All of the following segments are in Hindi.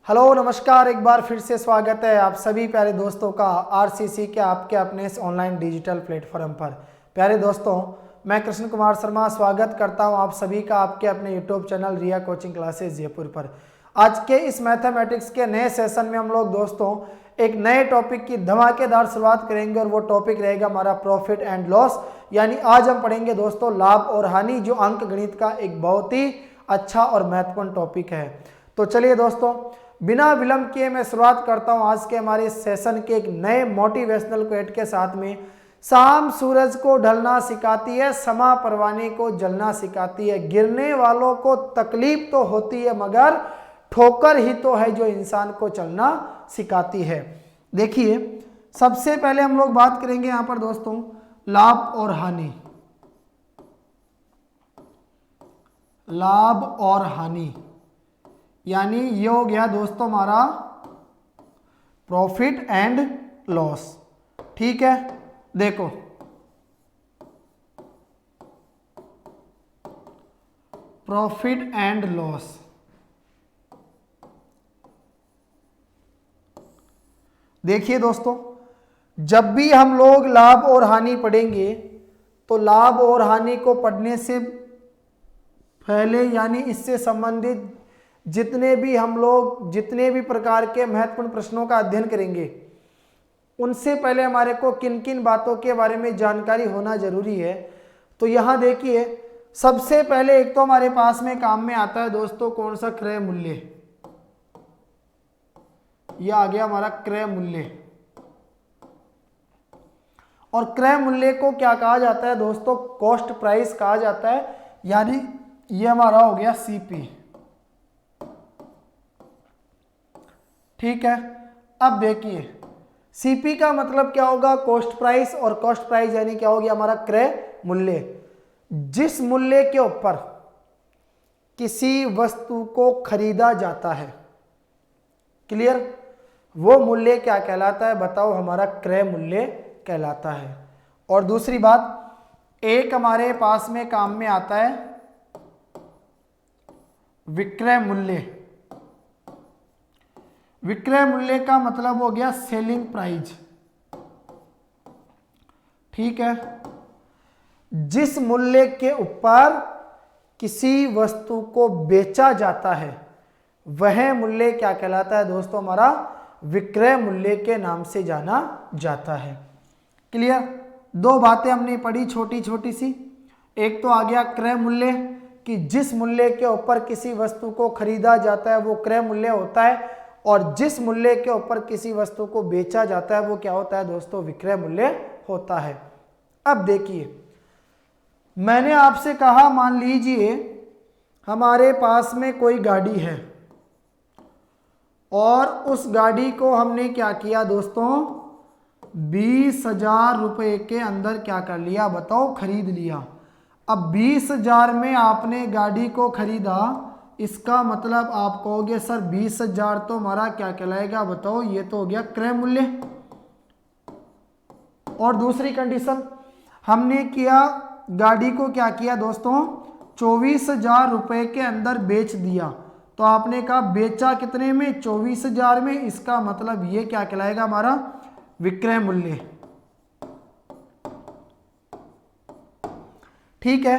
हेलो नमस्कार, एक बार फिर से स्वागत है आप सभी प्यारे दोस्तों का आरसीसी के आपके अपने इस ऑनलाइन डिजिटल प्लेटफॉर्म पर। प्यारे दोस्तों, मैं कृष्ण कुमार शर्मा स्वागत करता हूं आप सभी का आपके अपने यूट्यूब चैनल रिया कोचिंग क्लासेस जयपुर पर। आज के इस मैथमेटिक्स के नए सेशन में हम लोग दोस्तों एक नए टॉपिक की धमाकेदार शुरुआत करेंगे और वो टॉपिक रहेगा हमारा प्रॉफिट एंड लॉस। यानी आज हम पढ़ेंगे दोस्तों लाभ और हानि, जो अंक गणित का एक बहुत ही अच्छा और महत्वपूर्ण टॉपिक है। तो चलिए दोस्तों, बिना विलंब किए मैं शुरुआत करता हूं आज के हमारे सेशन के एक नए मोटिवेशनल क्वेट के साथ में। शाम सूरज को ढलना सिखाती है, समा परवाने को जलना सिखाती है। गिरने वालों को तकलीफ तो होती है, मगर ठोकर ही तो है जो इंसान को चलना सिखाती है। देखिए, सबसे पहले हम लोग बात करेंगे यहां पर दोस्तों लाभ और हानि। लाभ और हानि यानी ये हो गया दोस्तों हमारा प्रॉफिट एंड लॉस। ठीक है, देखो प्रॉफिट एंड लॉस, देखिए दोस्तों, जब भी हम लोग लाभ और हानि पढ़ेंगे तो लाभ और हानि को पढ़ने से पहले यानी इससे संबंधित जितने भी प्रकार के महत्वपूर्ण प्रश्नों का अध्ययन करेंगे, उनसे पहले हमारे को किन किन बातों के बारे में जानकारी होना जरूरी है। तो यहां देखिए, सबसे पहले एक तो हमारे पास में काम में आता है दोस्तों कौन सा, क्रय मूल्य। यह आ गया हमारा क्रय मूल्य। और क्रय मूल्य को क्या कहा जाता है दोस्तों, कॉस्ट प्राइस कहा जाता है। यानी यह हमारा हो गया सीपी। ठीक है, अब देखिए सीपी का मतलब क्या होगा, कॉस्ट प्राइस, और कॉस्ट प्राइस यानी क्या हो गया हमारा क्रय मूल्य। जिस मूल्य के ऊपर किसी वस्तु को खरीदा जाता है, क्लियर, वो मूल्य क्या कहलाता है बताओ, हमारा क्रय मूल्य कहलाता है। और दूसरी बात, एक हमारे पास में काम में आता है विक्रय मूल्य। विक्रय मूल्य का मतलब हो गया सेलिंग प्राइस। ठीक है, जिस मूल्य के ऊपर किसी वस्तु को बेचा जाता है वह मूल्य क्या कहलाता है दोस्तों, हमारा विक्रय मूल्य के नाम से जाना जाता है। क्लियर, दो बातें हमने पढ़ी छोटी छोटी सी। एक तो आ गया क्रय मूल्य, कि जिस मूल्य के ऊपर किसी वस्तु को खरीदा जाता है वो क्रय मूल्य होता है, और जिस मूल्य के ऊपर किसी वस्तु को बेचा जाता है वो क्या होता है दोस्तों, विक्रय मूल्य होता है। अब देखिए, मैंने आपसे कहा मान लीजिए हमारे पास में कोई गाड़ी है और उस गाड़ी को हमने क्या किया दोस्तों, 20,000 रुपए के अंदर क्या कर लिया बताओ, खरीद लिया। अब 20,000 में आपने गाड़ी को खरीदा, इसका मतलब आप कहोगे सर 20,000 तो हमारा क्या कहलाएगा बताओ, ये तो हो गया क्रय मूल्य। और दूसरी कंडीशन, हमने किया गाड़ी को क्या किया दोस्तों, 24,000 रुपए के अंदर बेच दिया। तो आपने कहा बेचा कितने में, 24,000 में, इसका मतलब ये क्या कहलाएगा हमारा विक्रय मूल्य। ठीक है,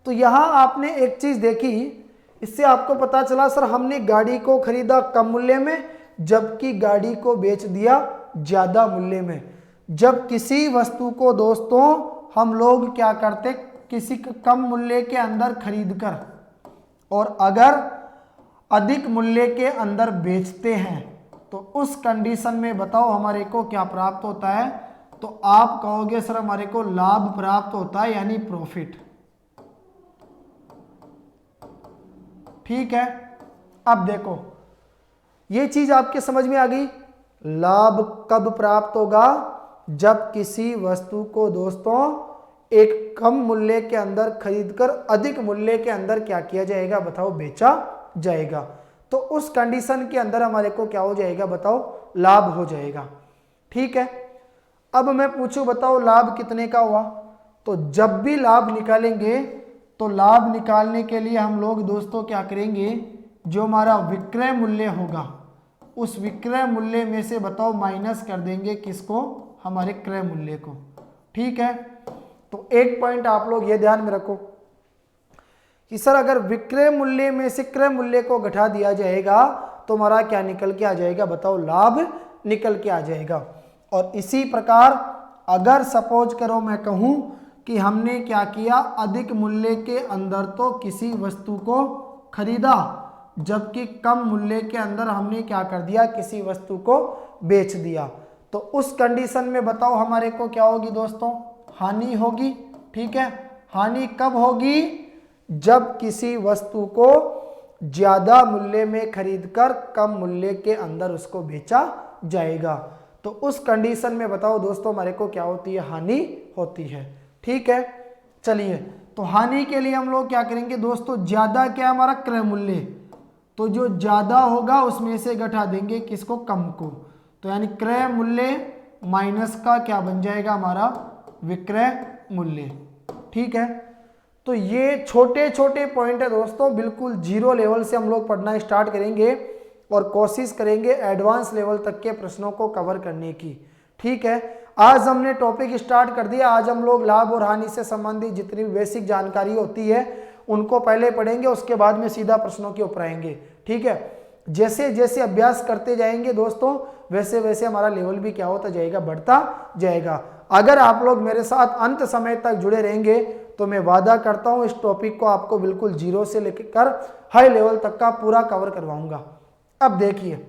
तो यहां आपने एक चीज देखी, इससे आपको पता चला सर हमने गाड़ी को खरीदा कम मूल्य में जबकि गाड़ी को बेच दिया ज्यादा मूल्य में। जब किसी वस्तु को दोस्तों हम लोग क्या करते, किसी कम मूल्य के अंदर खरीदकर और अगर अधिक मूल्य के अंदर बेचते हैं तो उस कंडीशन में बताओ हमारे को क्या प्राप्त होता है, तो आप कहोगे सर हमारे को लाभ प्राप्त होता है, यानी प्रॉफिट। ठीक है, अब देखो ये चीज आपके समझ में आ गई। लाभ कब प्राप्त होगा, जब किसी वस्तु को दोस्तों एक कम मूल्य के अंदर खरीदकर अधिक मूल्य के अंदर क्या किया जाएगा बताओ, बेचा जाएगा। तो उस कंडीशन के अंदर हमारे को क्या हो जाएगा बताओ, लाभ हो जाएगा। ठीक है, अब मैं पूछूं बताओ लाभ कितने का हुआ, तो जब भी लाभ निकालेंगे तो लाभ निकालने के लिए हम लोग दोस्तों क्या करेंगे, जो हमारा विक्रय मूल्य होगा उस विक्रय मूल्य में से बताओ माइनस कर देंगे किसको, हमारे क्रय मूल्य को। ठीक है, तो एक पॉइंट आप लोग ये ध्यान में रखो कि सर अगर विक्रय मूल्य में से क्रय मूल्य को घटा दिया जाएगा तो हमारा क्या निकल के आ जाएगा, बताओ लाभ निकल के आ जाएगा। और इसी प्रकार अगर सपोज करो मैं कहूं कि हमने क्या किया, अधिक मूल्य के अंदर तो किसी वस्तु को खरीदा, जबकि कम मूल्य के अंदर हमने क्या कर दिया, किसी वस्तु को बेच दिया, तो उस कंडीशन में बताओ हमारे को क्या होगी दोस्तों, हानि होगी। ठीक है, हानि कब होगी, जब किसी वस्तु को ज्यादा मूल्य में खरीदकर कम मूल्य के अंदर उसको बेचा जाएगा, तो उस कंडीशन में बताओ दोस्तों हमारे को क्या होती है, हानि होती है। ठीक है, चलिए तो हानि के लिए हम लोग क्या करेंगे दोस्तों, ज्यादा क्या हमारा क्रय मूल्य, तो जो ज्यादा होगा उसमें से घटा देंगे किसको, कम को, तो यानी क्रय मूल्य माइनस का क्या बन जाएगा हमारा विक्रय मूल्य। ठीक है, तो ये छोटे छोटे पॉइंट है दोस्तों, बिल्कुल जीरो लेवल से हम लोग पढ़ना स्टार्ट करेंगे और कोशिश करेंगे एडवांस लेवल तक के प्रश्नों को कवर करने की। ठीक है, आज हमने टॉपिक स्टार्ट कर दिया। आज हम लोग लाभ और हानि से संबंधित जितनी भी बेसिक जानकारी होती है उनको पहले पढ़ेंगे, उसके बाद में सीधा प्रश्नों के ऊपर आएंगे। ठीक है, जैसे जैसे अभ्यास करते जाएंगे दोस्तों वैसे वैसे हमारा लेवल भी क्या होता जाएगा, बढ़ता जाएगा। अगर आप लोग मेरे साथ अंत समय तक जुड़े रहेंगे तो मैं वादा करता हूं इस टॉपिक को आपको बिल्कुल जीरो से लेकर हाई लेवल तक का पूरा कवर करवाऊंगा। अब देखिए,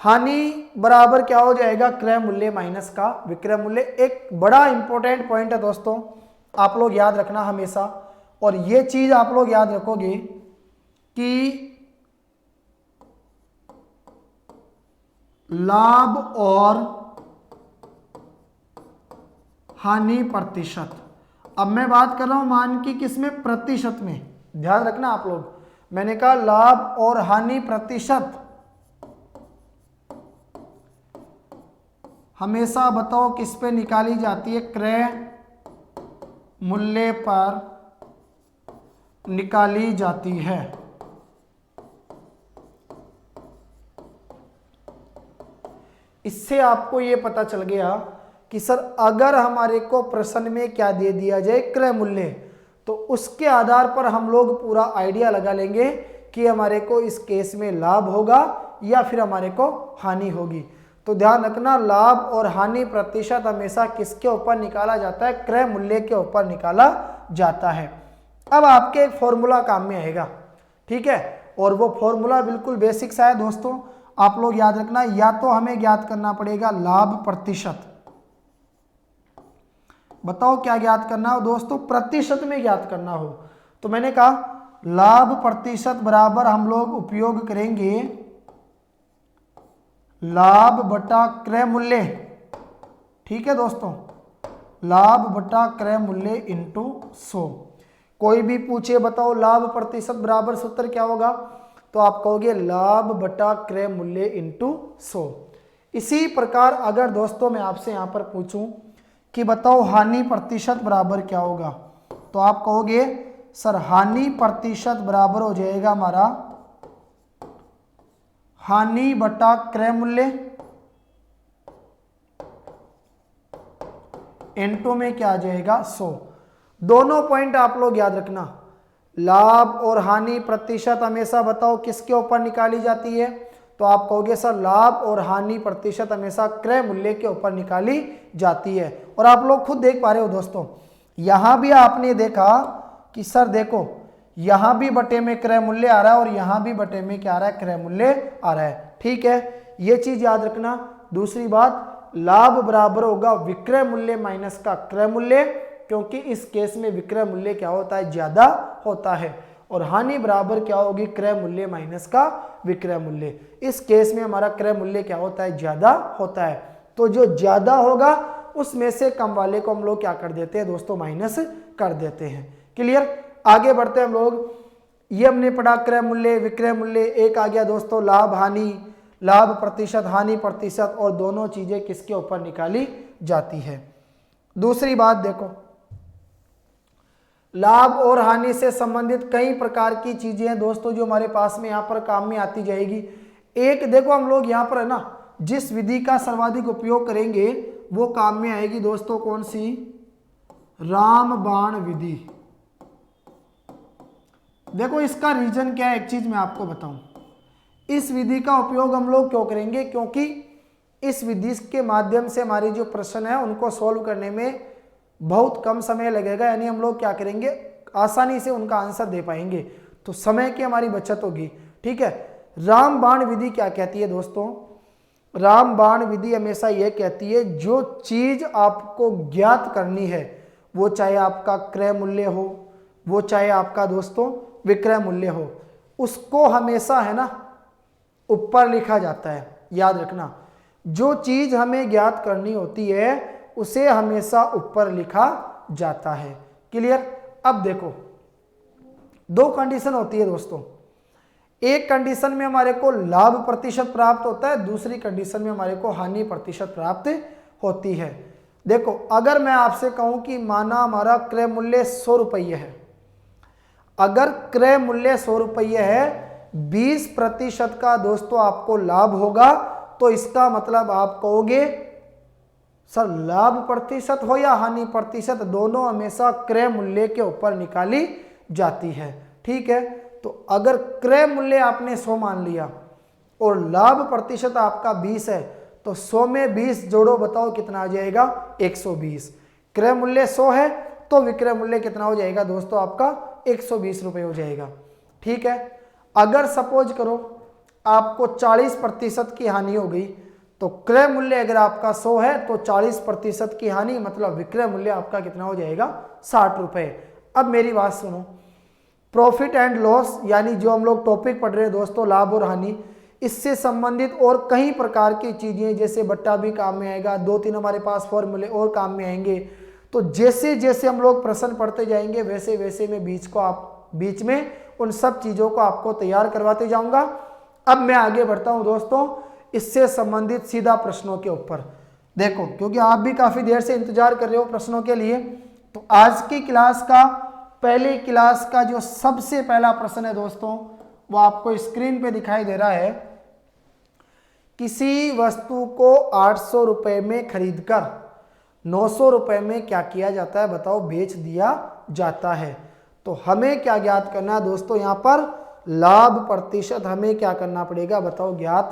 हानि बराबर क्या हो जाएगा, क्रय मूल्य माइनस का विक्रय मूल्य। एक बड़ा इंपॉर्टेंट पॉइंट है दोस्तों, आप लोग याद रखना हमेशा, और ये चीज आप लोग याद रखोगे कि लाभ और हानि प्रतिशत, अब मैं बात कर रहा हूं मान की किसमें, प्रतिशत में, ध्यान रखना आप लोग। मैंने कहा लाभ और हानि प्रतिशत हमेशा बताओ किस पे निकाली जाती है, क्रय मूल्य पर निकाली जाती है। इससे आपको ये पता चल गया कि सर अगर हमारे को प्रश्न में क्या दे दिया जाए, क्रय मूल्य, तो उसके आधार पर हम लोग पूरा आइडिया लगा लेंगे कि हमारे को इस केस में लाभ होगा या फिर हमारे को हानि होगी। तो ध्यान रखना, लाभ और हानि प्रतिशत हमेशा किसके ऊपर निकाला जाता है, क्रय मूल्य के ऊपर निकाला जाता है। अब आपके एक फॉर्मूला काम में आएगा। ठीक है, और वो फॉर्मूला बिल्कुल बेसिक सा है दोस्तों, आप लोग याद रखना। या तो हमें ज्ञात करना पड़ेगा लाभ प्रतिशत, बताओ क्या ज्ञात करना हो दोस्तों, प्रतिशत में ज्ञात करना हो, तो मैंने कहा लाभ प्रतिशत बराबर हम लोग उपयोग करेंगे लाभ बटा क्रय मूल्य। ठीक है दोस्तों, लाभ बटा क्रय मूल्य इंटू 100। कोई भी पूछे बताओ लाभ प्रतिशत बराबर सूत्र क्या होगा, तो आप कहोगे लाभ बटा क्रय मूल्य इंटू 100। इसी प्रकार अगर दोस्तों मैं आपसे यहां पर पूछूं कि बताओ हानि प्रतिशत बराबर क्या होगा, तो आप कहोगे सर हानि प्रतिशत बराबर हो जाएगा हमारा हानि बटा क्रय मूल्य इनटू में क्या आ जाएगा 100। दोनों पॉइंट आप लोग याद रखना, लाभ और हानि प्रतिशत हमेशा बताओ किसके ऊपर निकाली जाती है, तो आप कहोगे सर लाभ और हानि प्रतिशत हमेशा क्रय मूल्य के ऊपर निकाली जाती है। और आप लोग खुद देख पा रहे हो दोस्तों, यहां भी आपने देखा कि सर देखो यहां भी बटे में क्रय मूल्य आ रहा है और यहां भी बटे में क्या आ रहा है, क्रय मूल्य आ रहा है। ठीक है, ये चीज याद रखना। दूसरी बात, लाभ बराबर होगा विक्रय मूल्य माइनस का क्रय मूल्य, क्योंकि इस केस में विक्रय मूल्य क्या होता है, ज्यादा होता है। और हानि बराबर क्या होगी, क्रय मूल्य माइनस का विक्रय मूल्य। इस केस में हमारा क्रय मूल्य क्या होता है, ज्यादा होता है। तो जो ज्यादा होगा उसमें से कम वाले को हम लोग क्या कर देते हैं दोस्तों, माइनस कर देते हैं। क्लियर, आगे बढ़ते हैं हम लोग। ये हमने पढ़ा क्रय मूल्य विक्रय मूल्य। एक आ गया दोस्तों लाभ हानि, लाभ प्रतिशत हानि प्रतिशत, और दोनों चीजें किसके ऊपर निकाली जाती है। दूसरी बात देखो, लाभ और हानि से संबंधित कई प्रकार की चीजें हैं दोस्तों जो हमारे पास में यहाँ पर काम में आती जाएगी। एक देखो हम लोग यहाँ पर है ना, जिस विधि का सर्वाधिक उपयोग करेंगे वो काम में आएगी दोस्तों, कौन सी? रामबाण विधि। देखो इसका रीजन क्या है, एक चीज मैं आपको बताऊं। इस विधि का उपयोग हम लोग क्यों करेंगे? क्योंकि इस विधि के माध्यम से हमारे जो प्रश्न है उनको सॉल्व करने में बहुत कम समय लगेगा, यानी हम लोग क्या करेंगे, आसानी से उनका आंसर दे पाएंगे, तो समय की हमारी बचत होगी। ठीक है, रामबाण विधि क्या कहती है दोस्तों? रामबाण विधि हमेशा यह कहती है जो चीज आपको ज्ञात करनी है, वो चाहे आपका क्रय मूल्य हो, वो चाहे आपका दोस्तों विक्रय मूल्य हो, उसको हमेशा है ना ऊपर लिखा जाता है। याद रखना, जो चीज हमें ज्ञात करनी होती है उसे हमेशा ऊपर लिखा जाता है। क्लियर? अब देखो दो कंडीशन होती है दोस्तों, एक कंडीशन में हमारे को लाभ प्रतिशत प्राप्त होता है, दूसरी कंडीशन में हमारे को हानि प्रतिशत प्राप्त होती है। देखो अगर मैं आपसे कहूं कि माना हमारा क्रय मूल्य 100 रुपये है, अगर क्रय मूल्य 100 रुपये है, 20% का दोस्तों आपको लाभ होगा, तो इसका मतलब आप कहोगे सर लाभ प्रतिशत हो या हानि प्रतिशत, दोनों हमेशा क्रय मूल्य के ऊपर निकाली जाती है। ठीक है, तो अगर क्रय मूल्य आपने 100 मान लिया और लाभ प्रतिशत आपका 20 है, तो 100 में 20 जोड़ो, बताओ कितना आ जाएगा? 120। क्रय मूल्य 100 है तो विक्रय मूल्य कितना हो जाएगा दोस्तों? आपका 120 रुपये हो जाएगा। ठीक है, अगर सपोज करो आपको 40% की हानि हो गई, तो क्रय मूल्य अगर आपका 100 है तो 40% की हानि मतलब विक्रय मूल्य आपका कितना हो जाएगा? 60 रुपये। अब मेरी बात सुनो, प्रॉफिट एंड लॉस यानी जो हम लोग टॉपिक पढ़ रहे हैं दोस्तों, लाभ और हानि, इससे संबंधित और कई प्रकार की चीजें, जैसे बट्टा भी काम में आएगा, 2-3 हमारे पास फॉर्मूले और काम में आएंगे। तो जैसे जैसे हम लोग प्रश्न पढ़ते जाएंगे वैसे वैसे मैं बीच में उन सब चीजों को आपको तैयार करवाते जाऊंगा। अब मैं आगे बढ़ता हूं दोस्तों इससे संबंधित सीधा प्रश्नों के ऊपर। देखो क्योंकि आप भी काफी देर से इंतजार कर रहे हो प्रश्नों के लिए, तो आज की क्लास का पहली क्लास का जो सबसे पहला प्रश्न है दोस्तों, वो आपको स्क्रीन पे दिखाई दे रहा है। किसी वस्तु को 800 रुपए में खरीदकर 900 रुपए में क्या किया जाता है? बताओ, बेच दिया जाता है। तो हमें क्या ज्ञात करना है दोस्तों? यहाँ पर लाभ प्रतिशत हमें क्या करना पड़ेगा? बताओ, ज्ञात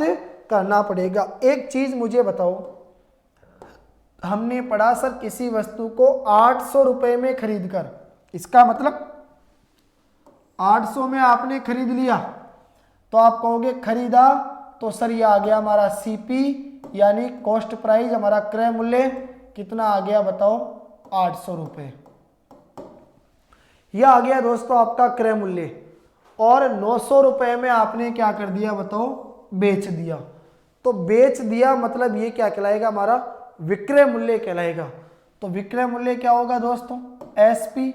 करना पड़ेगा। एक चीज मुझे बताओ, हमने पढ़ा सर किसी वस्तु को 800 रुपए में खरीदकर, इसका मतलब 800 में आपने खरीद लिया, तो आप कहोगे खरीदा, तो सर ये आ गया हमारा सीपी यानी कॉस्ट प्राइस, हमारा क्रय मूल्य कितना आ गया? बताओ, 800 रुपए। यह आ गया दोस्तों आपका क्रय मूल्य। और 900 रुपए में आपने क्या कर दिया? बताओ, बेच दिया। तो बेच दिया मतलब ये क्या कहलाएगा? हमारा विक्रय मूल्य कहलाएगा। तो विक्रय मूल्य क्या होगा दोस्तों? SP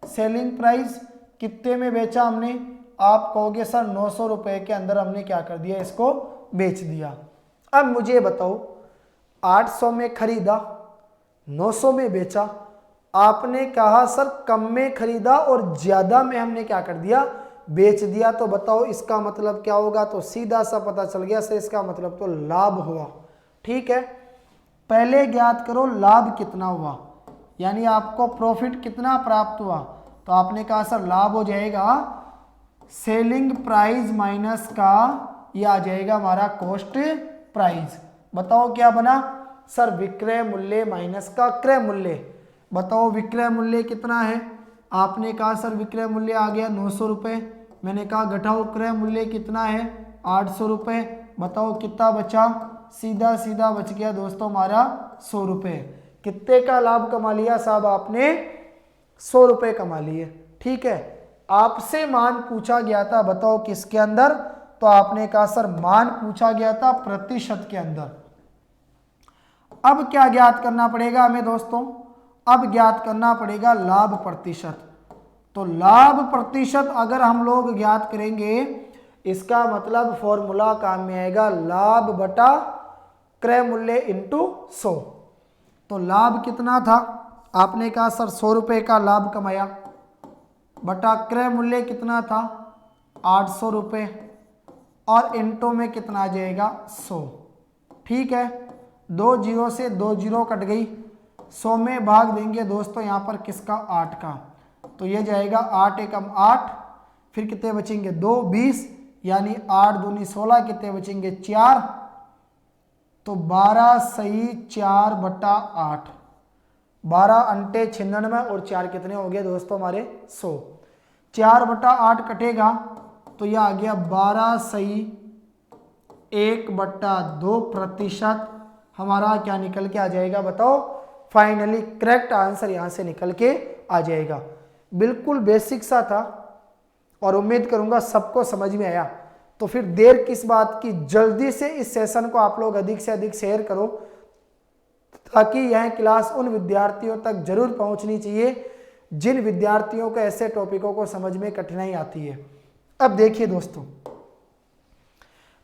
selling price. कितने में बेचा हमने? आप कहोगे सर 900 रुपए के अंदर हमने क्या कर दिया? इसको बेच दिया। अब मुझे बताओ, 800 में खरीदा, 900 में बेचा, आपने कहा सर कम में खरीदा और ज्यादा में हमने क्या कर दिया? बेच दिया। तो बताओ इसका मतलब क्या होगा? तो सीधा सा पता चल गया सर, इसका मतलब तो लाभ हुआ। ठीक है, पहले ज्ञात करो लाभ कितना हुआ, यानी आपको प्रॉफिट कितना प्राप्त हुआ। तो आपने कहा सर लाभ हो जाएगा सेलिंग प्राइस माइनस का, यह आ जाएगा हमारा कॉस्ट प्राइस। बताओ क्या बना? सर विक्रय मूल्य माइनस का क्रय मूल्य। बताओ विक्रय मूल्य कितना है? आपने कहा सर विक्रय मूल्य आ गया 900 रुपये। मैंने कहा घटाओ क्रय मूल्य कितना है? 800 रुपये। बताओ कितना बचा? सीधा सीधा बच गया दोस्तों हमारा 100 रुपये। कितने का लाभ कमा लिया साहब आपने? 100 रुपये कमा लिए। ठीक है, आपसे मान पूछा गया था, बताओ किसके अंदर? तो आपने कहा सर मान पूछा गया था प्रतिशत के अंदर। अब क्या ज्ञात करना पड़ेगा हमें दोस्तों? अब ज्ञात करना पड़ेगा लाभ प्रतिशत। तो लाभ प्रतिशत अगर हम लोग ज्ञात करेंगे, इसका मतलब फॉर्मूला काम में आएगा लाभ बटा क्रय मूल्य इंटू 100। तो लाभ कितना था? आपने कहा सर 100 रुपये का लाभ कमाया, बटा क्रय मूल्य कितना था? 800 रुपये, और इनटू में कितना आ जाएगा 100। ठीक है, 2 जीरो से 2 जीरो कट गई, 100 में भाग देंगे दोस्तों यहाँ पर किसका, 8 का, तो ये जाएगा 8 एकम 8, फिर कितने बचेंगे 2 20, यानी 8 दूनी 16, कितने बचेंगे 4, तो 12 सही 4 बटा 8, 12 अंटे 96 और 4 कितने हो गए दोस्तों हमारे 100। 4 बटा 8 कटेगा तो यह आ गया 12 सही 1/2% हमारा क्या निकल के आ जाएगा बताओ, फाइनली करेक्ट आंसर यहां से निकल के आ जाएगा। बिल्कुल बेसिक सा था और उम्मीद करूंगा सबको समझ में आया। तो फिर देर किस बात की, जल्दी से इस सेशन को आप लोग अधिक से अधिक शेयर करो ताकि यह क्लास उन विद्यार्थियों तक जरूर पहुंचनी चाहिए जिन विद्यार्थियों को ऐसे टॉपिकों को समझ में कठिनाई आती है। अब देखिए दोस्तों,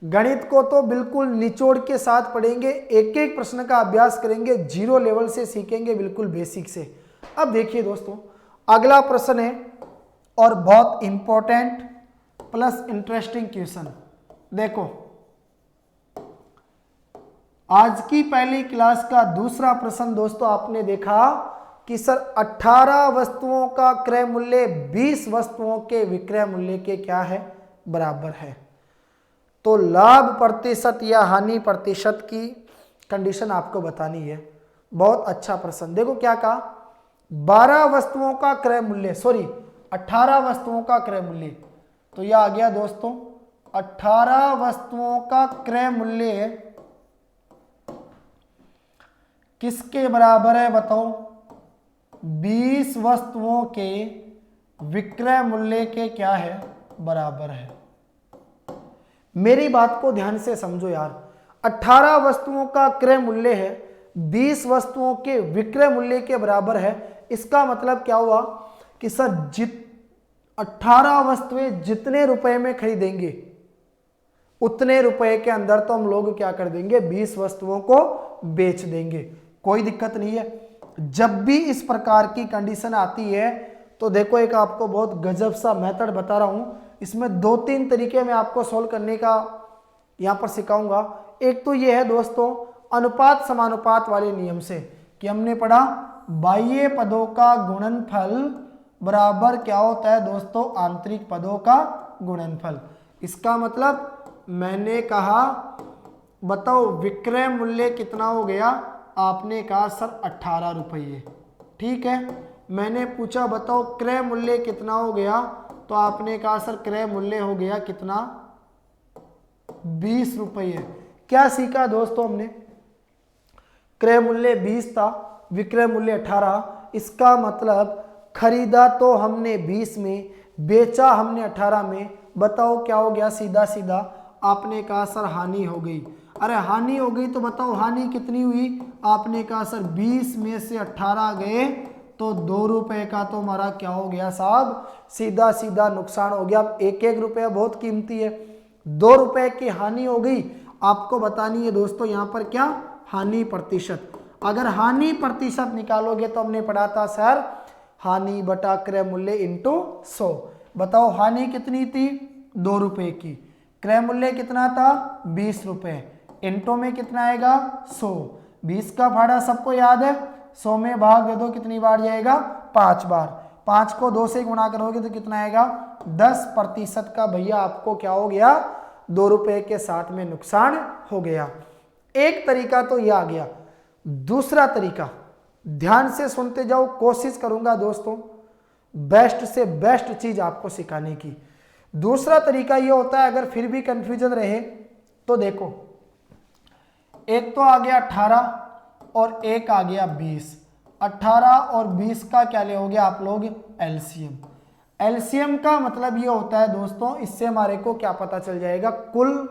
गणित को तो बिल्कुल निचोड़ के साथ पढ़ेंगे, एक एक प्रश्न का अभ्यास करेंगे, 0 लेवल से सीखेंगे, बिल्कुल बेसिक से। अब देखिए दोस्तों, अगला प्रश्न है और बहुत इंपॉर्टेंट प्लस इंटरेस्टिंग क्वेश्चन। देखो, आज की पहली क्लास का दूसरा प्रश्न दोस्तों आपने देखा कि सर 18 वस्तुओं का क्रय मूल्य 20 वस्तुओं के विक्रय मूल्य के क्या है, बराबर है। तो लाभ प्रतिशत या हानि प्रतिशत की कंडीशन आपको बतानी है। बहुत अच्छा प्रश्न। देखो क्या कहा, 12 वस्तुओं का क्रय मूल्य, सॉरी 18 वस्तुओं का क्रय मूल्य, तो यह आ गया दोस्तों 18 वस्तुओं का क्रय मूल्य किसके बराबर है बताओ, 20 वस्तुओं के विक्रय मूल्य के क्या है, बराबर है। मेरी बात को ध्यान से समझो यार, 18 वस्तुओं का क्रय मूल्य है, 20 वस्तुओं के विक्रय मूल्य के बराबर है। इसका मतलब क्या हुआ कि सर 18 वस्तुएं जितने रुपए में खरीदेंगे उतने रुपए के अंदर तो हम लोग क्या कर देंगे, 20 वस्तुओं को बेच देंगे, कोई दिक्कत नहीं है। जब भी इस प्रकार की कंडीशन आती है तो देखो, एक आपको बहुत गजब सा मेथड बता रहा हूं, इसमें 2-3 तरीके मैं आपको सोल्व करने का यहां पर सिखाऊंगा। एक तो ये है दोस्तों अनुपात समानुपात वाले नियम से, कि हमने पढ़ा बाह्य पदों का गुणनफल बराबर क्या होता है दोस्तों, आंतरिक पदों का गुणनफल। इसका मतलब मैंने कहा बताओ विक्रय मूल्य कितना हो गया, आपने कहा सर 18 रुपये, ठीक है। मैंने पूछा बताओ क्रय मूल्य कितना हो गया, तो आपने कहा सर क्रय मूल्य हो गया कितना, 20 रुपये। क्या सीखा दोस्तों हमने, क्रय मूल्य 20 था, विक्रय मूल्य 18। इसका मतलब खरीदा तो हमने 20 में, बेचा हमने 18 में। बताओ क्या हो गया, सीधा सीधा आपने कहा सर हानि हो गई। अरे हानि हो गई तो बताओ हानि कितनी हुई, आपने कहा सर 20 में से 18 गए तो 2 रुपए का तो हमारा क्या हो गया साहब, सीधा सीधा नुकसान हो गया। अब 1-1 रुपया बहुत कीमती है, 2 रुपए की हानि हो गई। आपको बतानी है दोस्तों यहाँ पर क्या, हानि प्रतिशत। अगर हानि प्रतिशत निकालोगे तो हमने पढ़ा था सर हानि बटा क्रय मूल्य इंटू 100। बताओ हानि कितनी थी, 2 रुपए की, क्रय मूल्य कितना था 20 रुपए, इंटू में कितना आएगा 100। 20 का भाड़ा सबको याद है, 100 में भाग दे दो कितनी बार जाएगा, 5 बार। 5 को 2 से गुणा करोगे तो कितना आएगा, 10% का भैया आपको क्या हो गया, 2 रुपए के साथ में नुकसान हो गया। एक तरीका तो यह आ गया। दूसरा तरीका ध्यान से सुनते जाओ, कोशिश करूंगा दोस्तों बेस्ट से बेस्ट चीज आपको सिखाने की। दूसरा तरीका यह होता है, अगर फिर भी कंफ्यूजन रहे तो देखो, एक तो आ गया 18 और एक आ गया 20। 18 और 20 का क्या ले होगे आप लोग, एलसीएम। एलसीएम का मतलब ये होता है दोस्तों, इससे हमारे को क्या पता चल जाएगा, कुल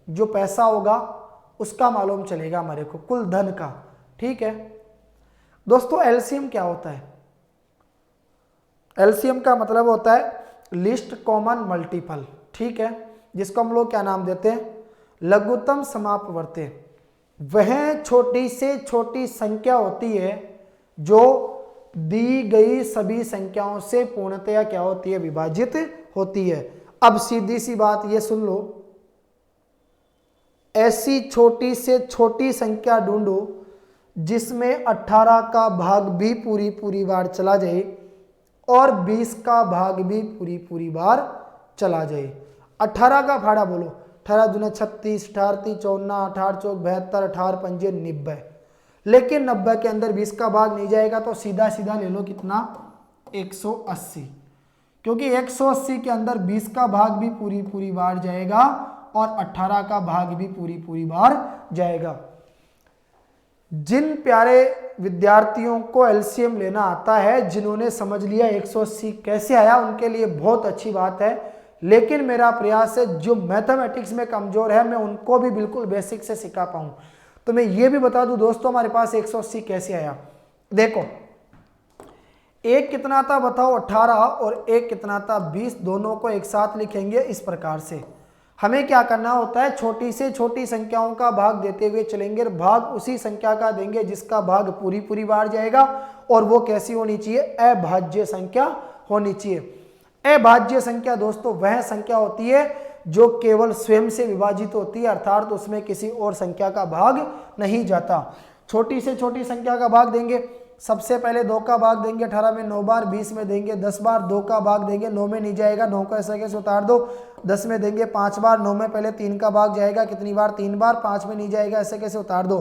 जो पैसा होगा उसका मालूम चलेगा हमारे को, कुल धन का। ठीक है दोस्तों, एलसीएम क्या होता है, एलसीएम का मतलब होता है लिस्ट कॉमन मल्टीपल। ठीक है, जिसको हम लोग क्या नाम देते हैं, लघुत्तम समापवर्ती। वह छोटी से छोटी संख्या होती है जो दी गई सभी संख्याओं से पूर्णतया क्या होती है, विभाजित होती है। अब सीधी सी बात ये सुन लो, ऐसी छोटी से छोटी संख्या ढूंढो जिसमें 18 का भाग भी पूरी पूरी बार चला जाए और 20 का भाग भी पूरी पूरी बार चला जाए। 18 का फाड़ा बोलो, 18 दूना 36, 18 × 3 = 54, 18 × 4 = 72, 18 × 5 = 90। लेकिन 90 के अंदर 20 का भाग नहीं जाएगा तो सीधा सीधा ले लो कितना, 180, क्योंकि 180 के अंदर 20 का भाग भी पूरी पूरी बार जाएगा और 18 का भाग भी पूरी पूरी बार जाएगा। जिन प्यारे विद्यार्थियों को एलसीएम लेना आता है, जिन्होंने समझ लिया 180 कैसे आया, उनके लिए बहुत अच्छी बात है। लेकिन मेरा प्रयास है जो मैथमेटिक्स में कमजोर है मैं उनको भी बिल्कुल बेसिक से सिखा पाऊं। तो मैं ये भी बता दूं दोस्तों हमारे पास 180 कैसे आया। देखो एक कितना था बताओ, 18, और एक कितना था, 20, दोनों को एक साथ लिखेंगे इस प्रकार से। हमें क्या करना होता है, छोटी से छोटी संख्याओं का भाग देते हुए चलेंगे, भाग उसी संख्या का देंगे जिसका भाग पूरी पूरी बार जाएगा, और वो कैसी होनी चाहिए, अभाज्य संख्या होनी चाहिए। अभाज्य संख्या दोस्तों वह संख्या होती है जो केवल स्वयं से विभाजित होती है, अर्थात उसमें किसी और संख्या का भाग नहीं जाता। छोटी से छोटी संख्या का भाग देंगे, सबसे पहले 2 का भाग देंगे, 18 में 9 बार, 20 में देंगे 10 बार, 2 का भाग देंगे, 9 में नहीं जाएगा, 9 को ऐसा कैसे उतार दो, 10 में देंगे 5 बार, 9 में पहले 3 का भाग जाएगा, कितनी बार, 3 बार, 5 में नहीं जाएगा, ऐसे कैसे उतार दो,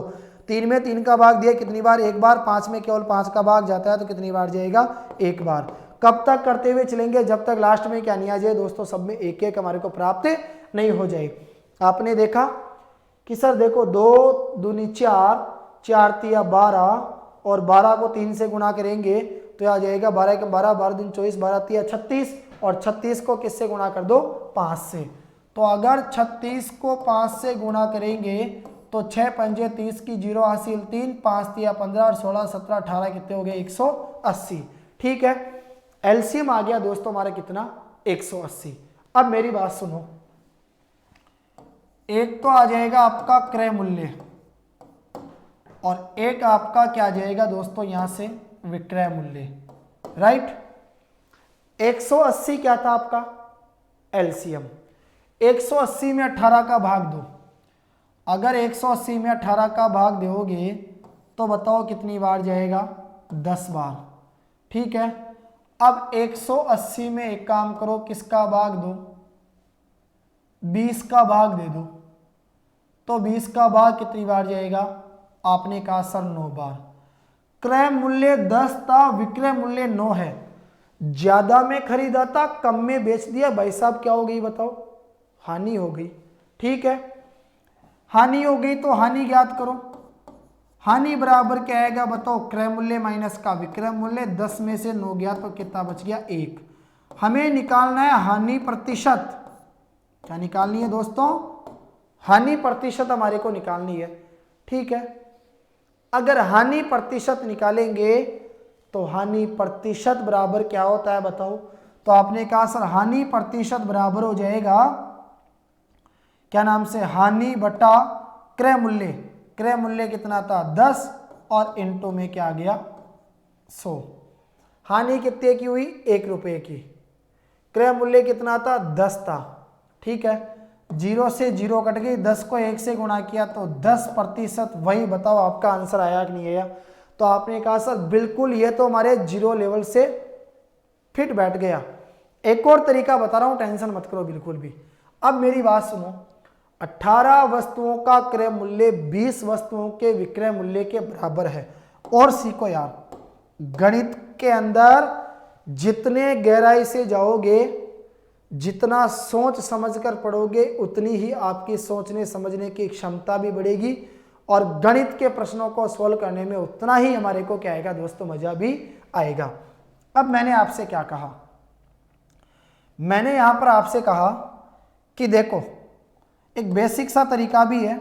3 में 3 का भाग दिया, कितनी बार, 1 बार, 5 में केवल 5 का भाग जाता है तो कितनी बार जाएगा, 1 बार। कब तक करते हुए चलेंगे, जब तक लास्ट में क्या नहीं आ जाए दोस्तों, सब में एक एक हमारे को प्राप्त नहीं हो जाए। आपने देखा कि सर देखो 2 दूनी 4, 4 तिया 12, और 12 को 3 से गुणा करेंगे तो आ जाएगा 12 के 12, 12 दूनी 24, 12 तिया 36, और 36 को किससे गुणा कर दो, 5 से। तो अगर 36 को 5 से गुणा करेंगे तो 6 पंजे 30 की 0 हासिल 3, 5 तिया 15 और 16 17 18 कितने हो गए, 180। ठीक है, एलसीएम आ गया दोस्तों हमारा कितना, 180। अब मेरी बात सुनो, एक तो आ जाएगा आपका क्रय मूल्य और एक आपका क्या आ जाएगा दोस्तों यहां से विक्रय मूल्य, राइट। 180 क्या था आपका एलसीएम, 180 में 18 का भाग दो। अगर 180 में 18 का भाग दोगे तो बताओ कितनी बार जाएगा, 10 बार। ठीक है, अब 180 में एक काम करो, किसका भाग दो, 20 का भाग दे दो, तो 20 का भाग कितनी बार जाएगा, आपने कहा सर 9 बार। क्रय मूल्य 10 था, विक्रय मूल्य 9 है, ज्यादा में खरीदा था, कम में बेच दिया, भाई साहब क्या हो गई बताओ, हानि हो गई। ठीक है, हानि हो गई तो हानि ज्ञात करो। हानि बराबर क्या आएगा बताओ, क्रय मूल्य माइनस का विक्रय मूल्य, 10 में से 9 गया तो कितना बच गया, 1। हमें निकालना है हानि प्रतिशत। क्या निकालनी है दोस्तों, हानि प्रतिशत हमारे को निकालनी है। ठीक है, अगर हानि प्रतिशत निकालेंगे तो हानि प्रतिशत बराबर क्या होता है बताओ, तो आपने कहा सर हानि प्रतिशत बराबर हो जाएगा क्या नाम से, हानि बटा क्रय मूल्य। क्रय मूल्य कितना था 10 और इनटू में क्या आ गया 100। हानि कितने की हुई, 1 रुपये की। क्रय मूल्य कितना था 10 था। ठीक है, 0 से 0 कट गई, 10 को 1 से गुणा किया तो 10%। वही बताओ आपका आंसर आया कि नहीं आया। तो आपने कहा सर बिल्कुल ये तो हमारे 0 लेवल से फिट बैठ गया। एक और तरीका बता रहा हूं, टेंशन मत करो बिल्कुल भी। अब मेरी बात सुनो, 18 वस्तुओं का क्रय मूल्य 20 वस्तुओं के विक्रय मूल्य के बराबर है। और सीखो यार, गणित के अंदर जितने गहराई से जाओगे, जितना सोच समझकर पढ़ोगे, उतनी ही आपकी सोचने समझने की क्षमता भी बढ़ेगी और गणित के प्रश्नों को सॉल्व करने में उतना ही हमारे को क्या आएगा दोस्तों, मजा भी आएगा। अब मैंने आपसे क्या कहा, मैंने यहां पर आपसे कहा कि देखो एक बेसिक सा तरीका भी है,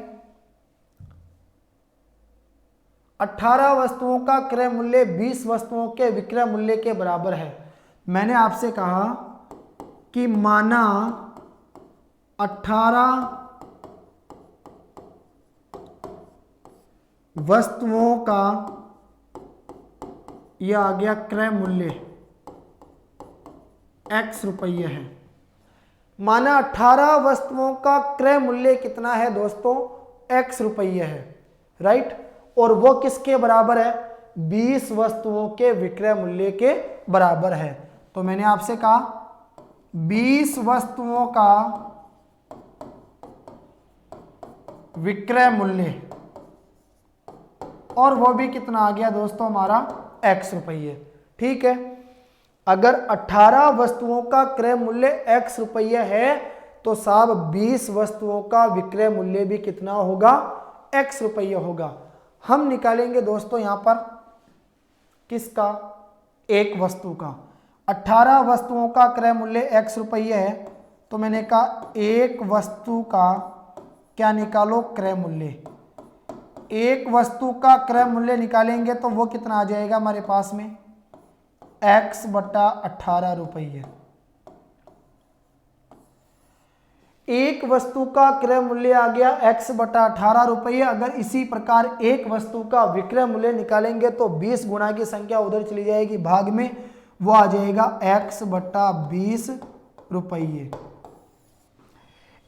18 वस्तुओं का क्रय मूल्य 20 वस्तुओं के विक्रय मूल्य के बराबर है। मैंने आपसे कहा कि माना 18 वस्तुओं का यह आ गया क्रय मूल्य X रुपये है। माना 18 वस्तुओं का क्रय मूल्य कितना है दोस्तों, x रुपये है, राइट। और वो किसके बराबर है? 20 वस्तुओं के विक्रय मूल्य के बराबर है। तो मैंने आपसे कहा 20 वस्तुओं का विक्रय मूल्य, और वो भी कितना आ गया दोस्तों हमारा x रुपये, ठीक है। अगर 18 वस्तुओं का क्रय मूल्य x रुपये है तो साहब 20 वस्तुओं का विक्रय मूल्य भी कितना होगा? x रुपये होगा। हम निकालेंगे दोस्तों यहां पर किसका? एक वस्तु का। 18 वस्तुओं का क्रय मूल्य x रुपये है, तो मैंने कहा एक वस्तु का क्या निकालो? क्रय मूल्य। एक वस्तु का क्रय मूल्य निकालेंगे तो वो कितना आ जाएगा हमारे पास में? x बटा 18 रुपये। एक वस्तु का क्रय मूल्य आ गया x बटा 18 रुपये। अगर इसी प्रकार एक वस्तु का विक्रय मूल्य निकालेंगे तो 20 गुना की संख्या उधर चली जाएगी भाग में, वो आ जाएगा x बटा 20 रुपये।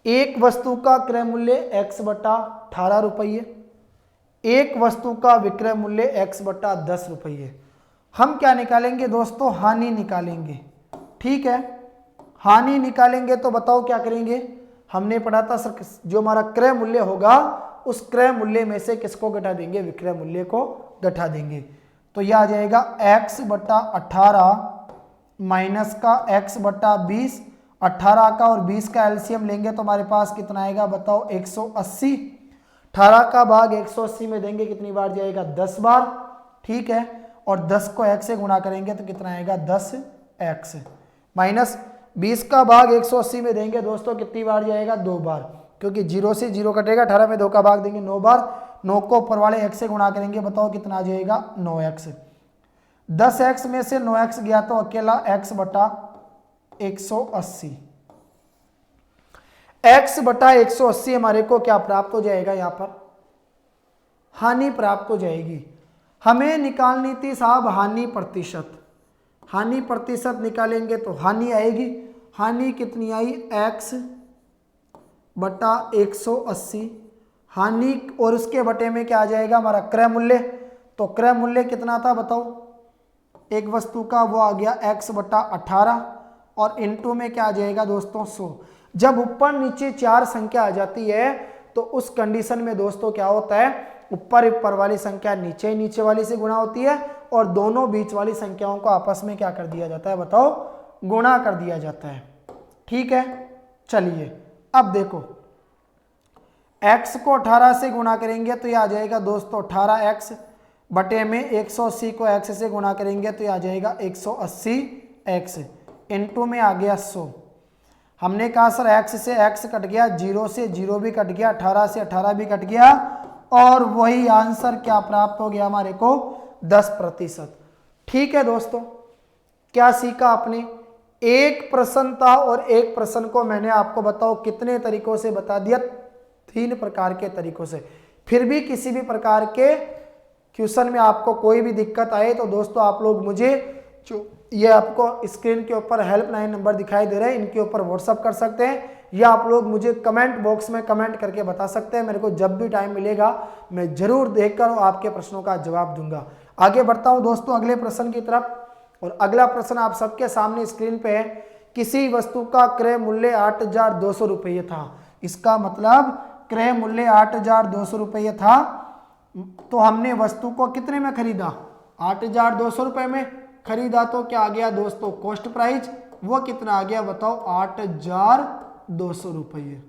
एक वस्तु का क्रय मूल्य x बटा 18 रुपये, एक वस्तु का विक्रय मूल्य x बटा 10 रुपये। हम क्या निकालेंगे दोस्तों? हानि निकालेंगे, ठीक है। हानि निकालेंगे तो बताओ क्या करेंगे? हमने पढ़ा था सर, जो हमारा क्रय मूल्य होगा उस क्रय मूल्य में से किसको घटा देंगे? विक्रय मूल्य को घटा देंगे। तो यह आ जाएगा x बटा 18 माइनस का x बटा 20। 18 का और 20 का एलसीएम लेंगे तो हमारे पास कितना आएगा बताओ? 180। 18 का भाग 180 में देंगे कितनी बार जाएगा? 10 बार, ठीक है। और 10 को x से गुणा करेंगे तो कितना आएगा? 10x माइनस 20 का भाग 180 में देंगे दोस्तों कितनी बार जाएगा? 2 बार, क्योंकि 0 से 0 कटेगा। 18 में 2 का भाग देंगे 9 बार। 9 को ऊपर वाले x से गुणा करेंगे, बताओ कितना आ जाएगा? 9x। 10x में से 9x गया तो अकेला x बटा 180। x बटा 180 हमारे को क्या प्राप्त हो जाएगा? यहाँ पर हानि प्राप्त हो जाएगी। हमें निकालनी थी साहब हानि प्रतिशत। हानि प्रतिशत निकालेंगे तो हानि आएगी। हानि कितनी आई? x बटा 180। हानि और उसके बटे में क्या आ जाएगा? हमारा क्रय मूल्य। तो क्रय मूल्य कितना था बताओ? एक वस्तु का वो आ गया x बटा 18 और इनटू में क्या आ जाएगा दोस्तों? 100। जब ऊपर नीचे 4 संख्या आ जाती है तो उस कंडीशन में दोस्तों क्या होता है? ऊपर वाली संख्या नीचे वाली से गुणा होती है और दोनों बीच वाली संख्याओं को आपस में क्या कर दिया जाता है बताओ? गुणा कर दिया जाता है, ठीक है। चलिए अब देखो, x को 18 से गुणा करेंगे तो ये आ जाएगा दोस्तों 18x बटे में 180 को x से गुणा करेंगे तो ये आ जाएगा 180x इनटू में आ गया 100। हमने कहा सर x से x कट गया, 0 से 0 भी कट गया, 18 से 18 भी कट गया और वही आंसर क्या प्राप्त हो गया हमारे को? 10%। ठीक है दोस्तों, क्या सीखा आपने? एक प्रश्न था और एक प्रश्न को मैंने आपको बताओ कितने तरीकों से बता दिया? 3 प्रकार के तरीकों से। फिर भी किसी भी प्रकार के क्वेश्चन में आपको कोई भी दिक्कत आए तो दोस्तों आप लोग मुझे जो ये आपको स्क्रीन के ऊपर हेल्पलाइन नंबर दिखाई दे रहे हैं इनके ऊपर व्हाट्सअप कर सकते हैं या आप लोग मुझे कमेंट बॉक्स में कमेंट करके बता सकते हैं। मेरे को जब भी टाइम मिलेगा मैं जरूर देखकर आपके प्रश्नों का जवाब दूंगा। आगे बढ़ता हूं दोस्तों अगले प्रश्न की तरफ और अगला प्रश्न आप सबके सामने स्क्रीन पे है। किसी वस्तु का क्रय मूल्य 8,200 रुपये था। इसका मतलब क्रय मूल्य 8,200 रुपये था तो हमने वस्तु को कितने में खरीदा? 8,200 रुपये में खरीदा। तो क्या आ गया दोस्तों? Cost price. वो कितना आ गया बताओ? 8,200 रुपये।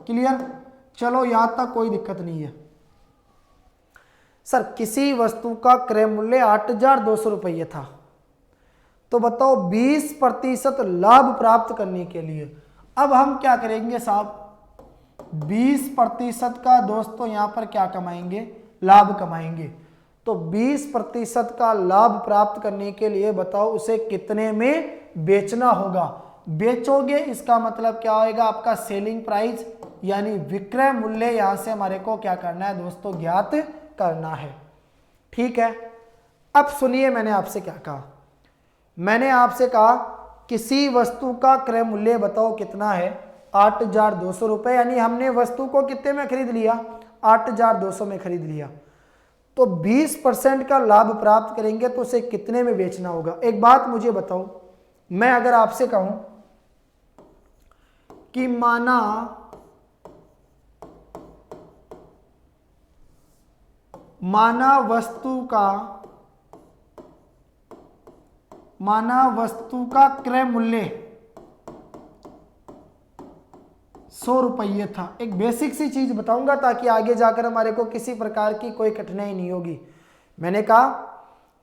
क्लियर? चलो यहां तक कोई दिक्कत नहीं है। सर किसी वस्तु का क्रय मूल्य 8,200 रुपये था तो बताओ 20% लाभ प्राप्त करने के लिए अब हम क्या करेंगे साहब? 20% का दोस्तों यहां पर क्या कमाएंगे? लाभ कमाएंगे। तो 20% का लाभ प्राप्त करने के लिए बताओ उसे कितने में बेचना होगा? बेचोगे इसका मतलब क्या होगा? आपका सेलिंग प्राइस यानी विक्रय मूल्य यहां से हमारे को क्या करना है दोस्तों? ज्ञात करना है। ठीक है, अब सुनिए मैंने आपसे क्या कहा। मैंने आपसे कहा किसी वस्तु का क्रय मूल्य बताओ कितना है? 8,200 रुपये। यानी हमने वस्तु को कितने में खरीद लिया? 8,200 में खरीद लिया, तो 20% का लाभ प्राप्त करेंगे तो उसे कितने में बेचना होगा? एक बात मुझे बताओ, मैं अगर आपसे कहूं कि माना वस्तु का क्रय मूल्य 100 रुपये था। एक बेसिक सी चीज बताऊंगा ताकि आगे जाकर हमारे को किसी प्रकार की कोई कठिनाई नहीं होगी। मैंने कहा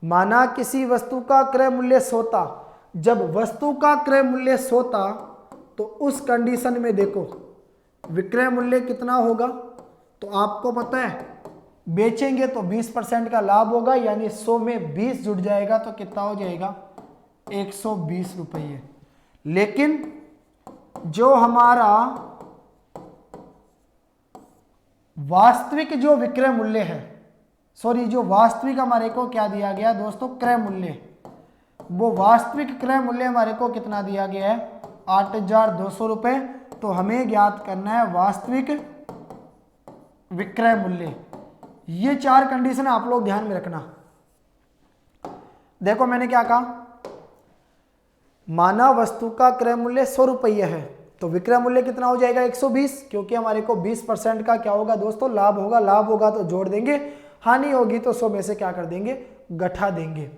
माना किसी वस्तु का क्रय मूल्य 100 था, जब वस्तु का क्रय मूल्य 100 था तो उस कंडीशन में देखो विक्रय मूल्य कितना होगा, तो आपको पता है बेचेंगे तो 20% का लाभ होगा, यानी 100 में 20 जुड़ जाएगा तो कितना हो जाएगा? 120 रुपये। लेकिन जो हमारा वास्तविक जो विक्रय मूल्य है, जो वास्तविक हमारे को क्या दिया गया दोस्तों? क्रय मूल्य। वो वास्तविक क्रय मूल्य हमारे को कितना दिया गया है? 8,200 रुपये। तो हमें ज्ञात करना है वास्तविक विक्रय मूल्य। ये 4 कंडीशन आप लोग ध्यान में रखना। देखो मैंने क्या कहा, माना वस्तु का क्रय मूल्य 100 रुपये है तो विक्रय मूल्य कितना हो जाएगा? 120, क्योंकि हमारे को 20% का क्या होगा दोस्तों? लाभ होगा। लाभ होगा तो जोड़ देंगे, हानि होगी तो 100 में से क्या कर देंगे? घटा देंगे।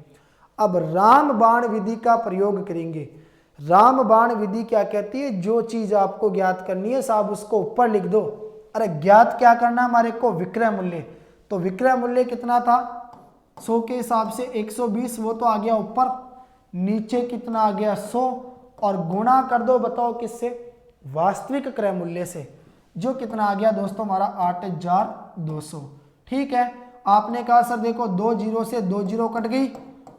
अब रामबाण विधि का प्रयोग करेंगे। रामबाण विधि क्या कहती है? जो चीज आपको ज्ञात करनी है साहब उसको ऊपर लिख दो। अरे ज्ञात क्या करना हमारे को? विक्रय मूल्य। तो विक्रय मूल्य कितना था? 100 के हिसाब से 120, वो तो आ गया ऊपर। नीचे कितना आ गया? 100, और गुणा कर दो, बताओ किससे? वास्तविक क्रय मूल्य से, जो कितना आ गया दोस्तों? हमारा 8,200। ठीक है। आपने कहा सर देखो 2 जीरो से 2 जीरो कट गई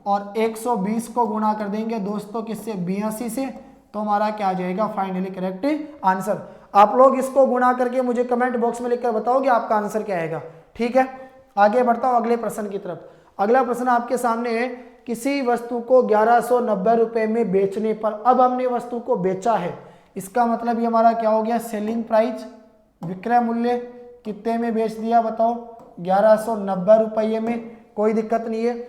और 120 को गुणा कर देंगे दोस्तों किससे? 82 से, तो हमारा क्या आ जाएगा? Finally correct answer. आप लोग इसको गुणा करके मुझे कमेंट बॉक्स में लिखकर बताओगे आपका आंसर क्या आएगा। ठीक है, आगे बढ़ता हूं अगले प्रश्न की तरफ। अगला प्रश्न आपके सामने है, किसी वस्तु को 1190 रुपए में बेचने पर, अब हमने वस्तु को बेचा है, इसका मतलब ये हमारा क्या हो गया? सेलिंग प्राइस, विक्रय मूल्य। कितने में बेच दिया बताओ? 1190 रुपये में। कोई दिक्कत नहीं है।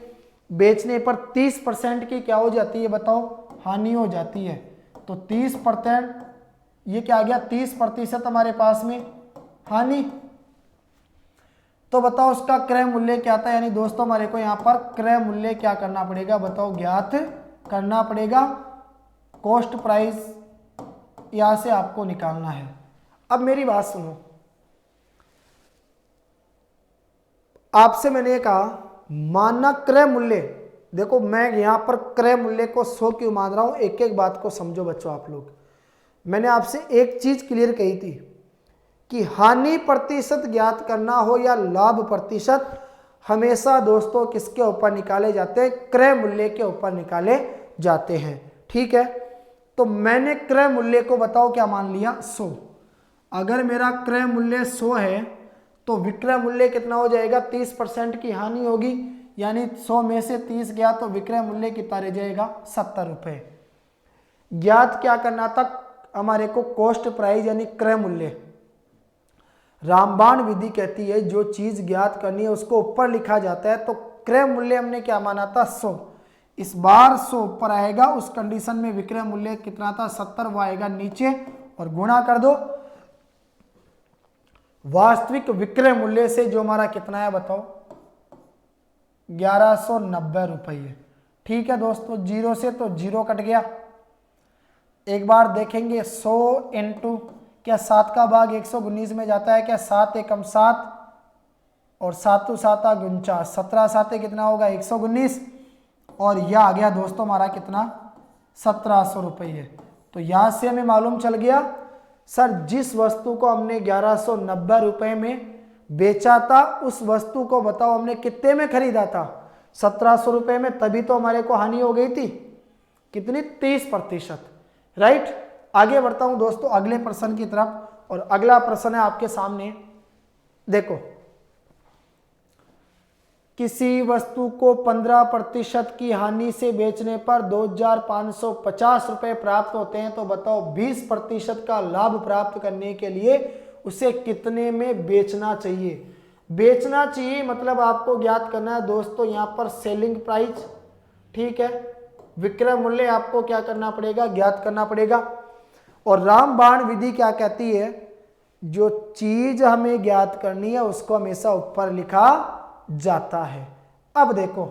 बेचने पर 30% की क्या हो जाती है बताओ? हानि हो जाती है। तो 30%, ये क्या आ गया? 30% हमारे पास में हानि। तो बताओ उसका क्रय मूल्य क्या था? यानी दोस्तों हमारे को यहाँ पर क्रय मूल्य क्या करना पड़ेगा बताओ? ज्ञात करना पड़ेगा। कॉस्ट प्राइस यहां से आपको निकालना है। अब मेरी बात सुनो, आपसे मैंने कहा मानक क्रय मूल्य। देखो मैं यहां पर क्रय मूल्य को 100 क्यों मान रहा हूं, एक एक बात को समझो बच्चों आप लोग। मैंने आपसे एक चीज क्लियर कही थी कि हानि प्रतिशत ज्ञात करना हो या लाभ प्रतिशत, हमेशा दोस्तों किसके ऊपर निकाले जाते हैं? क्रय मूल्य के ऊपर निकाले जाते हैं। ठीक है, तो मैंने क्रय मूल्य को बताओ क्या मान लिया? 100। अगर मेरा क्रय मूल्य 100 है तो विक्रय मूल्य कितना हो जाएगा? 30% की हानि होगी, यानी 100 में से 30 गया तो विक्रय मूल्य कितना रह जाएगा? 70 रुपये। ज्ञात क्या करना था हमारे को? कॉस्ट प्राइस यानी क्रय मूल्य। रामबाण विधि कहती है जो चीज ज्ञात करनी है उसको ऊपर लिखा जाता है, तो क्रय मूल्य हमने क्या माना था? 100। इस बार 100 ऊपर आएगा, उस कंडीशन में विक्रय मूल्य कितना था? 70। वो आएगा नीचे और गुणा कर दो वास्तविक विक्रय मूल्य से, जो हमारा कितना है बताओ? 1190 रुपये। ठीक है दोस्तों, जीरो से तो जीरो कट गया। एक बार देखेंगे 100 इंटू, क्या 7 का भाग 119 में जाता है क्या? 7 एकम 7 और 7 7 49, 17 7 कितना होगा? 119, और यह आ गया दोस्तों हमारा कितना? 1700 रुपये। तो यहां से हमें मालूम चल गया सर जिस वस्तु को हमने 1190 रुपये में बेचा था उस वस्तु को बताओ हमने कितने में खरीदा था? 1700 रुपये में। तभी तो हमारे को हानि हो गई थी कितनी? 30%। राइट। आगे बढ़ता हूं दोस्तों अगले प्रश्न की तरफ, और अगला प्रश्न है आपके सामने। देखो, किसी वस्तु को 15% की हानि से बेचने पर 2550 रुपए प्राप्त होते हैं, तो बताओ 20% का लाभ प्राप्त करने के लिए उसे कितने में बेचना चाहिए। बेचना चाहिए मतलब आपको ज्ञात करना है दोस्तों यहाँ पर सेलिंग प्राइस, ठीक है। विक्रय मूल्य आपको क्या करना पड़ेगा, ज्ञात करना पड़ेगा। और रामबाण विधि क्या कहती है, जो चीज हमें ज्ञात करनी है उसको हमेशा ऊपर लिखा जाता है। अब देखो,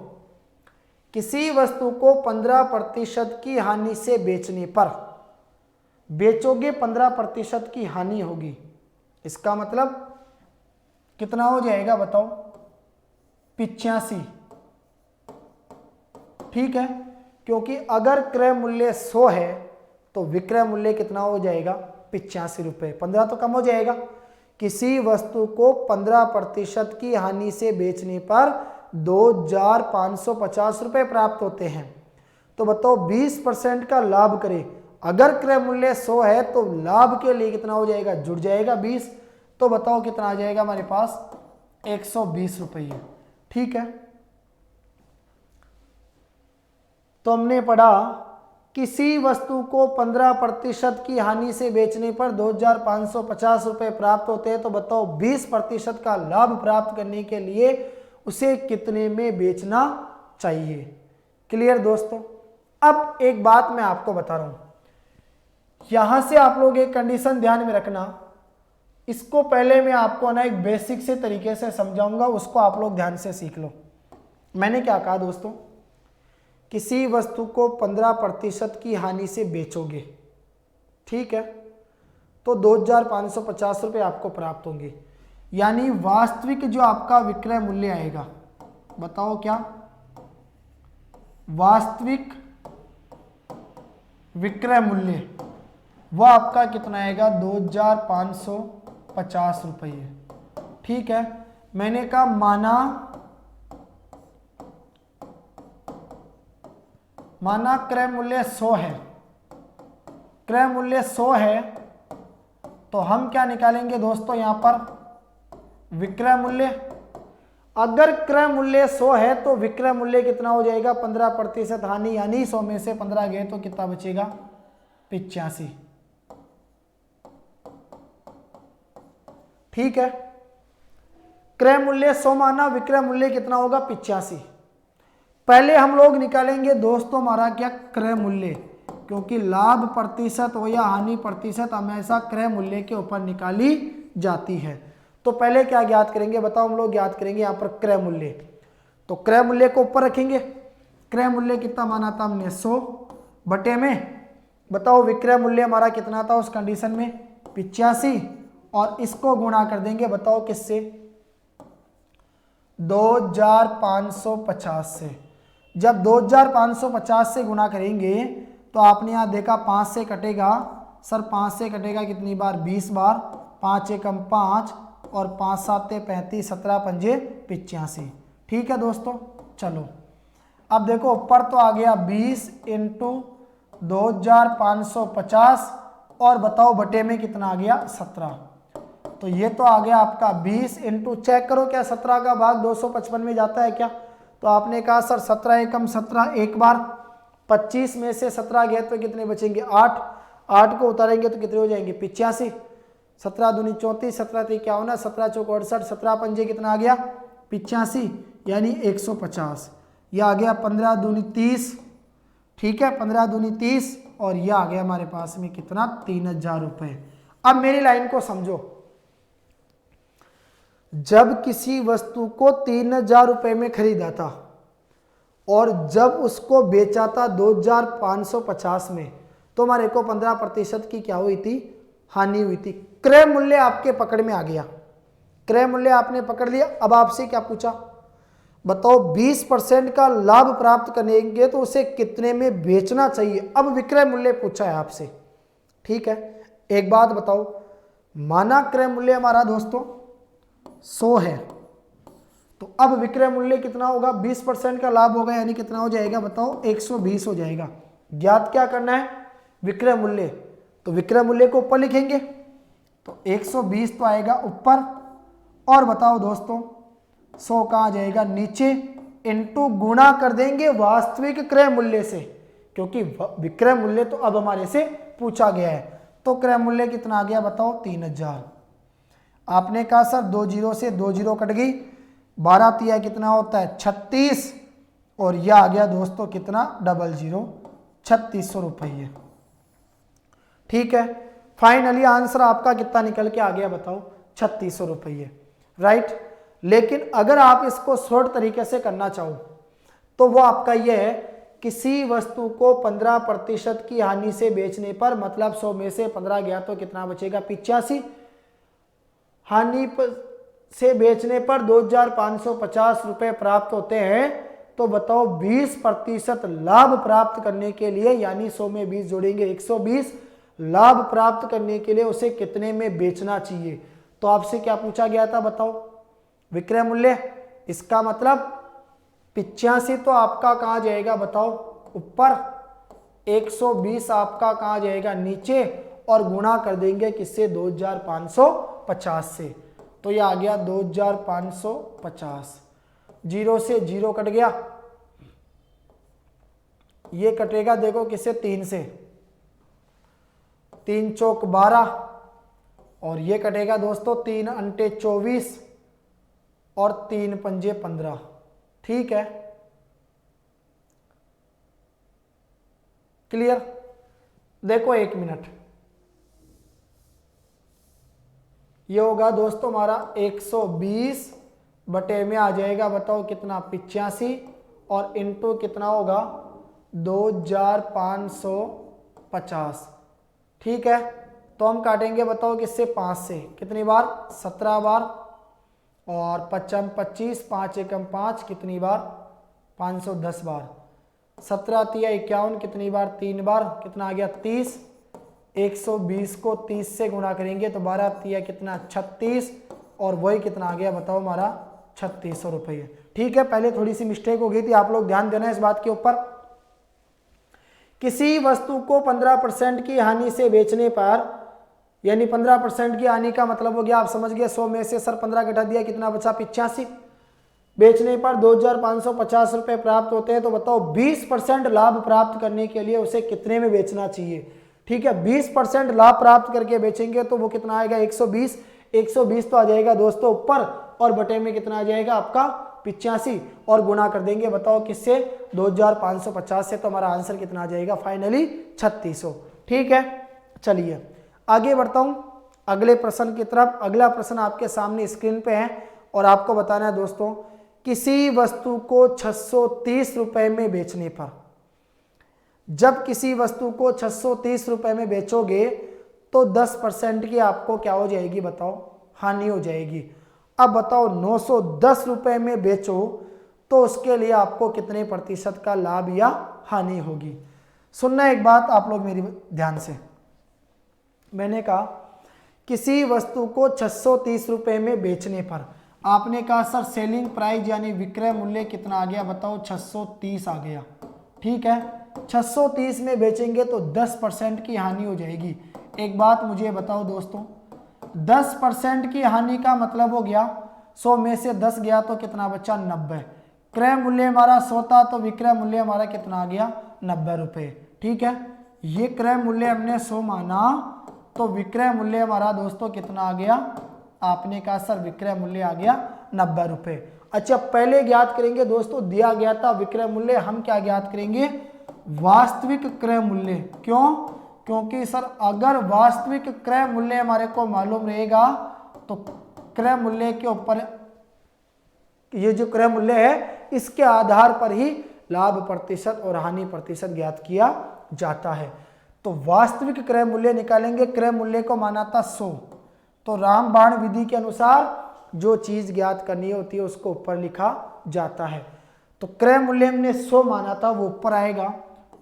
किसी वस्तु को 15% की हानि से बेचने पर, बेचोगे 15% की हानि होगी, इसका मतलब कितना हो जाएगा बताओ, 85, ठीक है। क्योंकि अगर क्रय मूल्य 100 है तो विक्रय मूल्य कितना हो जाएगा, 85 रुपये, 15 तो कम हो जाएगा। किसी वस्तु को 15% की हानि से बेचने पर 2550 रुपये प्राप्त होते हैं। तो बताओ 20% का लाभ करें, अगर क्रय मूल्य 100 है तो लाभ के लिए कितना हो जाएगा, जुड़ जाएगा 20, तो बताओ कितना आ जाएगा हमारे पास, 120 रुपये, ठीक है। तो हमने पढ़ा किसी वस्तु को 15% की हानि से बेचने पर 2550 रुपये प्राप्त होते हैं। तो बताओ 20% का लाभ प्राप्त करने के लिए उसे कितने में बेचना चाहिए। क्लियर दोस्तों। अब एक बात मैं आपको बता रहा हूं, यहां से आप लोग एक कंडीशन ध्यान में रखना, इसको पहले मैं आपको ना एक बेसिक से तरीके से समझाऊंगा, उसको आप लोग ध्यान से सीख लो। मैंने क्या कहा दोस्तों, किसी वस्तु को 15% की हानि से बेचोगे, ठीक है, तो 2550 रुपये आपको प्राप्त होंगे। यानी वास्तविक जो आपका विक्रय मूल्य आएगा, बताओ क्या, वास्तविक विक्रय मूल्य वह आपका कितना आएगा, 2550 रुपये, ठीक है। मैंने कहा माना क्रय मूल्य 100 है, क्रय मूल्य 100 है, तो हम क्या निकालेंगे दोस्तों यहां पर, विक्रय मूल्य। अगर क्रय मूल्य 100 है तो विक्रय मूल्य कितना हो जाएगा, 15% हानि, यानी 100 में से 15 गए तो कितना बचेगा, 85, ठीक है। क्रय मूल्य 100 माना, विक्रय मूल्य कितना होगा, 85। पहले हम लोग निकालेंगे दोस्तों हमारा क्या, क्रय मूल्य, क्योंकि लाभ प्रतिशत हो या हानि प्रतिशत हमेशा क्रय मूल्य के ऊपर निकाली जाती है। तो पहले क्या ज्ञात करेंगे बताओ, हम लोग ज्ञात करेंगे यहाँ पर क्रय मूल्य। तो क्रय मूल्य को ऊपर रखेंगे, क्रय मूल्य कितना माना था हमने, 100 बटे में, बताओ विक्रय मूल्य हमारा कितना था उस कंडीशन में, 85, और इसको गुणा कर देंगे, बताओ किससे, 2550 से। जब 2550 से गुणा करेंगे तो आपने यहाँ देखा 5 से कटेगा, सर 5 से कटेगा कितनी बार, 20 बार, 5 एकम 5 और 5 7 35, 17 पंजे 85, ठीक है दोस्तों। चलो अब देखो ऊपर तो आ गया 20 इंटू 2550 और बताओ बटे में कितना आ गया, 17। तो ये तो आ गया आपका 20 इंटू, चेक करो क्या 17 का भाग 255 में जाता है क्या। तो आपने कहा सर 17 एकम 17 एक बार, 25 में से 17 गए तो कितने बचेंगे, 8, 8 को उतारेंगे तो कितने हो जाएंगे, 85, 17 दूनी 34, 17 3 क्या होना, 17 चौक 68, 17 पंजे कितना आ गया, 85, यानी 150। यह आ गया 15 दूनी 30, ठीक है, 15 दूनी 30, और यह आ गया हमारे पास में कितना, 3000 रुपये। अब मेरी लाइन को समझो, जब किसी वस्तु को 3000 रुपये में खरीदा था और जब उसको बेचा था 2550 में, तो हमारे को 15% की क्या हुई थी, हानि हुई थी। क्रय मूल्य आपके पकड़ में आ गया, क्रय मूल्य आपने पकड़ लिया। अब आपसे क्या पूछा, बताओ 20% का लाभ प्राप्त करेंगे तो उसे कितने में बेचना चाहिए। अब विक्रय मूल्य पूछा है आपसे, ठीक है। एक बात बताओ, माना क्रय मूल्य हमारा दोस्तों 100 है, तो अब विक्रय मूल्य कितना होगा, 20% का लाभ होगा, यानी कितना हो जाएगा बताओ, 120 हो जाएगा। ज्ञात क्या करना है, विक्रय मूल्य, तो विक्रय मूल्य को ऊपर लिखेंगे, तो 120 तो आएगा ऊपर, और बताओ दोस्तों 100 कहाँ जाएगा, नीचे, इनटू गुणा कर देंगे वास्तविक क्रय मूल्य से, क्योंकि विक्रय मूल्य तो अब हमारे से पूछा गया है। तो क्रय मूल्य कितना आ गया बताओ, 3000। आपने कहा सर 2 जीरो से 2 जीरो कट गई, 12 तिया कितना होता है 36, और यह आ गया दोस्तों कितना 00, 3600 रुपये। ठीक है, फाइनली आंसर आपका कितना निकल के आ गया बताओ 3600 रुपये, राइट। लेकिन अगर आप इसको शॉर्ट तरीके से करना चाहो तो वो आपका ये है, किसी वस्तु को 15% की हानि से बेचने पर, मतलब 100 में से 15 गया तो कितना बचेगा 85, हानि से बेचने पर 2550 रुपए प्राप्त होते हैं। तो बताओ 20% लाभ प्राप्त करने के लिए, यानी 100 में 20 जोड़ेंगे 120, लाभ प्राप्त करने के लिए उसे कितने में बेचना चाहिए। तो आपसे क्या पूछा गया था बताओ, विक्रय मूल्य, इसका मतलब 85 तो आपका कहाँ जाएगा बताओ ऊपर, 120 आपका कहाँ जाएगा नीचे, और गुणा कर देंगे किससे 2550 से। तो ये आ गया 2550, जीरो से जीरो कट गया, ये कटेगा देखो किससे 3 से, 3 चौक 12, और ये कटेगा दोस्तों 3 अंटे 24 और 3 पंजे 15। ठीक है, क्लियर। देखो 1 मिनट, ये होगा दोस्तों हमारा 120 बटे में आ जाएगा बताओ कितना 85, और इंटू कितना होगा 2550। ठीक है, तो हम काटेंगे बताओ किससे 5 से, कितनी बार 17 बार, और 55 25, 5 एकम 5, कितनी बार 510 बार, 17 तिया 51, कितनी बार 3 बार, कितना आ गया 30, 120 को 30 से गुणा करेंगे तो 12 तिया कितना 36, और वही कितना आ गया बताओ हमारा 3600 रुपये। ठीक है, पहले थोड़ी सी मिस्टेक हो गई थी, आप लोग ध्यान देना इस बात के ऊपर। किसी वस्तु को 15% की हानि से बेचने पर, यानी 15% की हानि का मतलब हो गया, आप समझ गए, 100 में से सर 15 घटा दिया, कितना बचा 85, बेचने पर 2550 रुपए प्राप्त होते हैं। तो बताओ 20% लाभ प्राप्त करने के लिए उसे कितने में बेचना चाहिए। ठीक है, 20% लाभ प्राप्त करके बेचेंगे तो वो कितना आएगा 120, 120 तो आ जाएगा दोस्तों ऊपर, और बटे में कितना आ जाएगा आपका 85, और गुणा कर देंगे बताओ किससे 2550 से, तो हमारा आंसर कितना आ जाएगा फाइनली 3600। ठीक है, चलिए आगे बढ़ता हूं अगले प्रश्न की तरफ। अगला प्रश्न आपके सामने स्क्रीन पे है, और आपको बताना है दोस्तों, किसी वस्तु को 630 रुपए में बेचने पर, जब किसी वस्तु को 630 रुपए में बेचोगे तो 10% की आपको क्या हो जाएगी बताओ, हानि हो जाएगी। अब बताओ 910 रुपए में बेचो तो उसके लिए आपको कितने प्रतिशत का लाभ या हानि होगी। सुनना एक बात आप लोग मेरी ध्यान से, मैंने कहा किसी वस्तु को 630 रुपए में बेचने पर, आपने कहा सर सेलिंग प्राइस यानी विक्रय मूल्य कितना आ गया बताओ 630 आ गया। ठीक है, 630 में बेचेंगे तो 10% की हानि हो जाएगी। एक बात मुझे बताओ दोस्तों, 10% की हानि का मतलब हो गया 100 में से 10 गया तो कितना बचा 90, क्रय मूल्य हमारा 100 था तो विक्रय मूल्य हमारा कितना आ गया 90 रुपये। ठीक है, ये क्रय मूल्य हमने 100 माना तो विक्रय मूल्य हमारा दोस्तों कितना आ गया, आपने कहा सर विक्रय मूल्य आ गया 90 रुपये। अच्छा, पहले ज्ञात करेंगे दोस्तों, दिया गया था विक्रय मूल्य, हम क्या ज्ञात करेंगे वास्तविक क्रय मूल्य। क्यों? क्योंकि सर अगर वास्तविक क्रय मूल्य हमारे को मालूम रहेगा तो क्रय मूल्य के ऊपर, ये जो क्रय मूल्य है इसके आधार पर ही लाभ प्रतिशत और हानि प्रतिशत ज्ञात किया जाता है। तो वास्तविक क्रय मूल्य निकालेंगे, क्रय मूल्य को माना था 100, तो रामबाण विधि के अनुसार जो चीज ज्ञात करनी होती है उसको ऊपर लिखा जाता है। तो क्रय मूल्य हमने 100 माना था, वो ऊपर आएगा।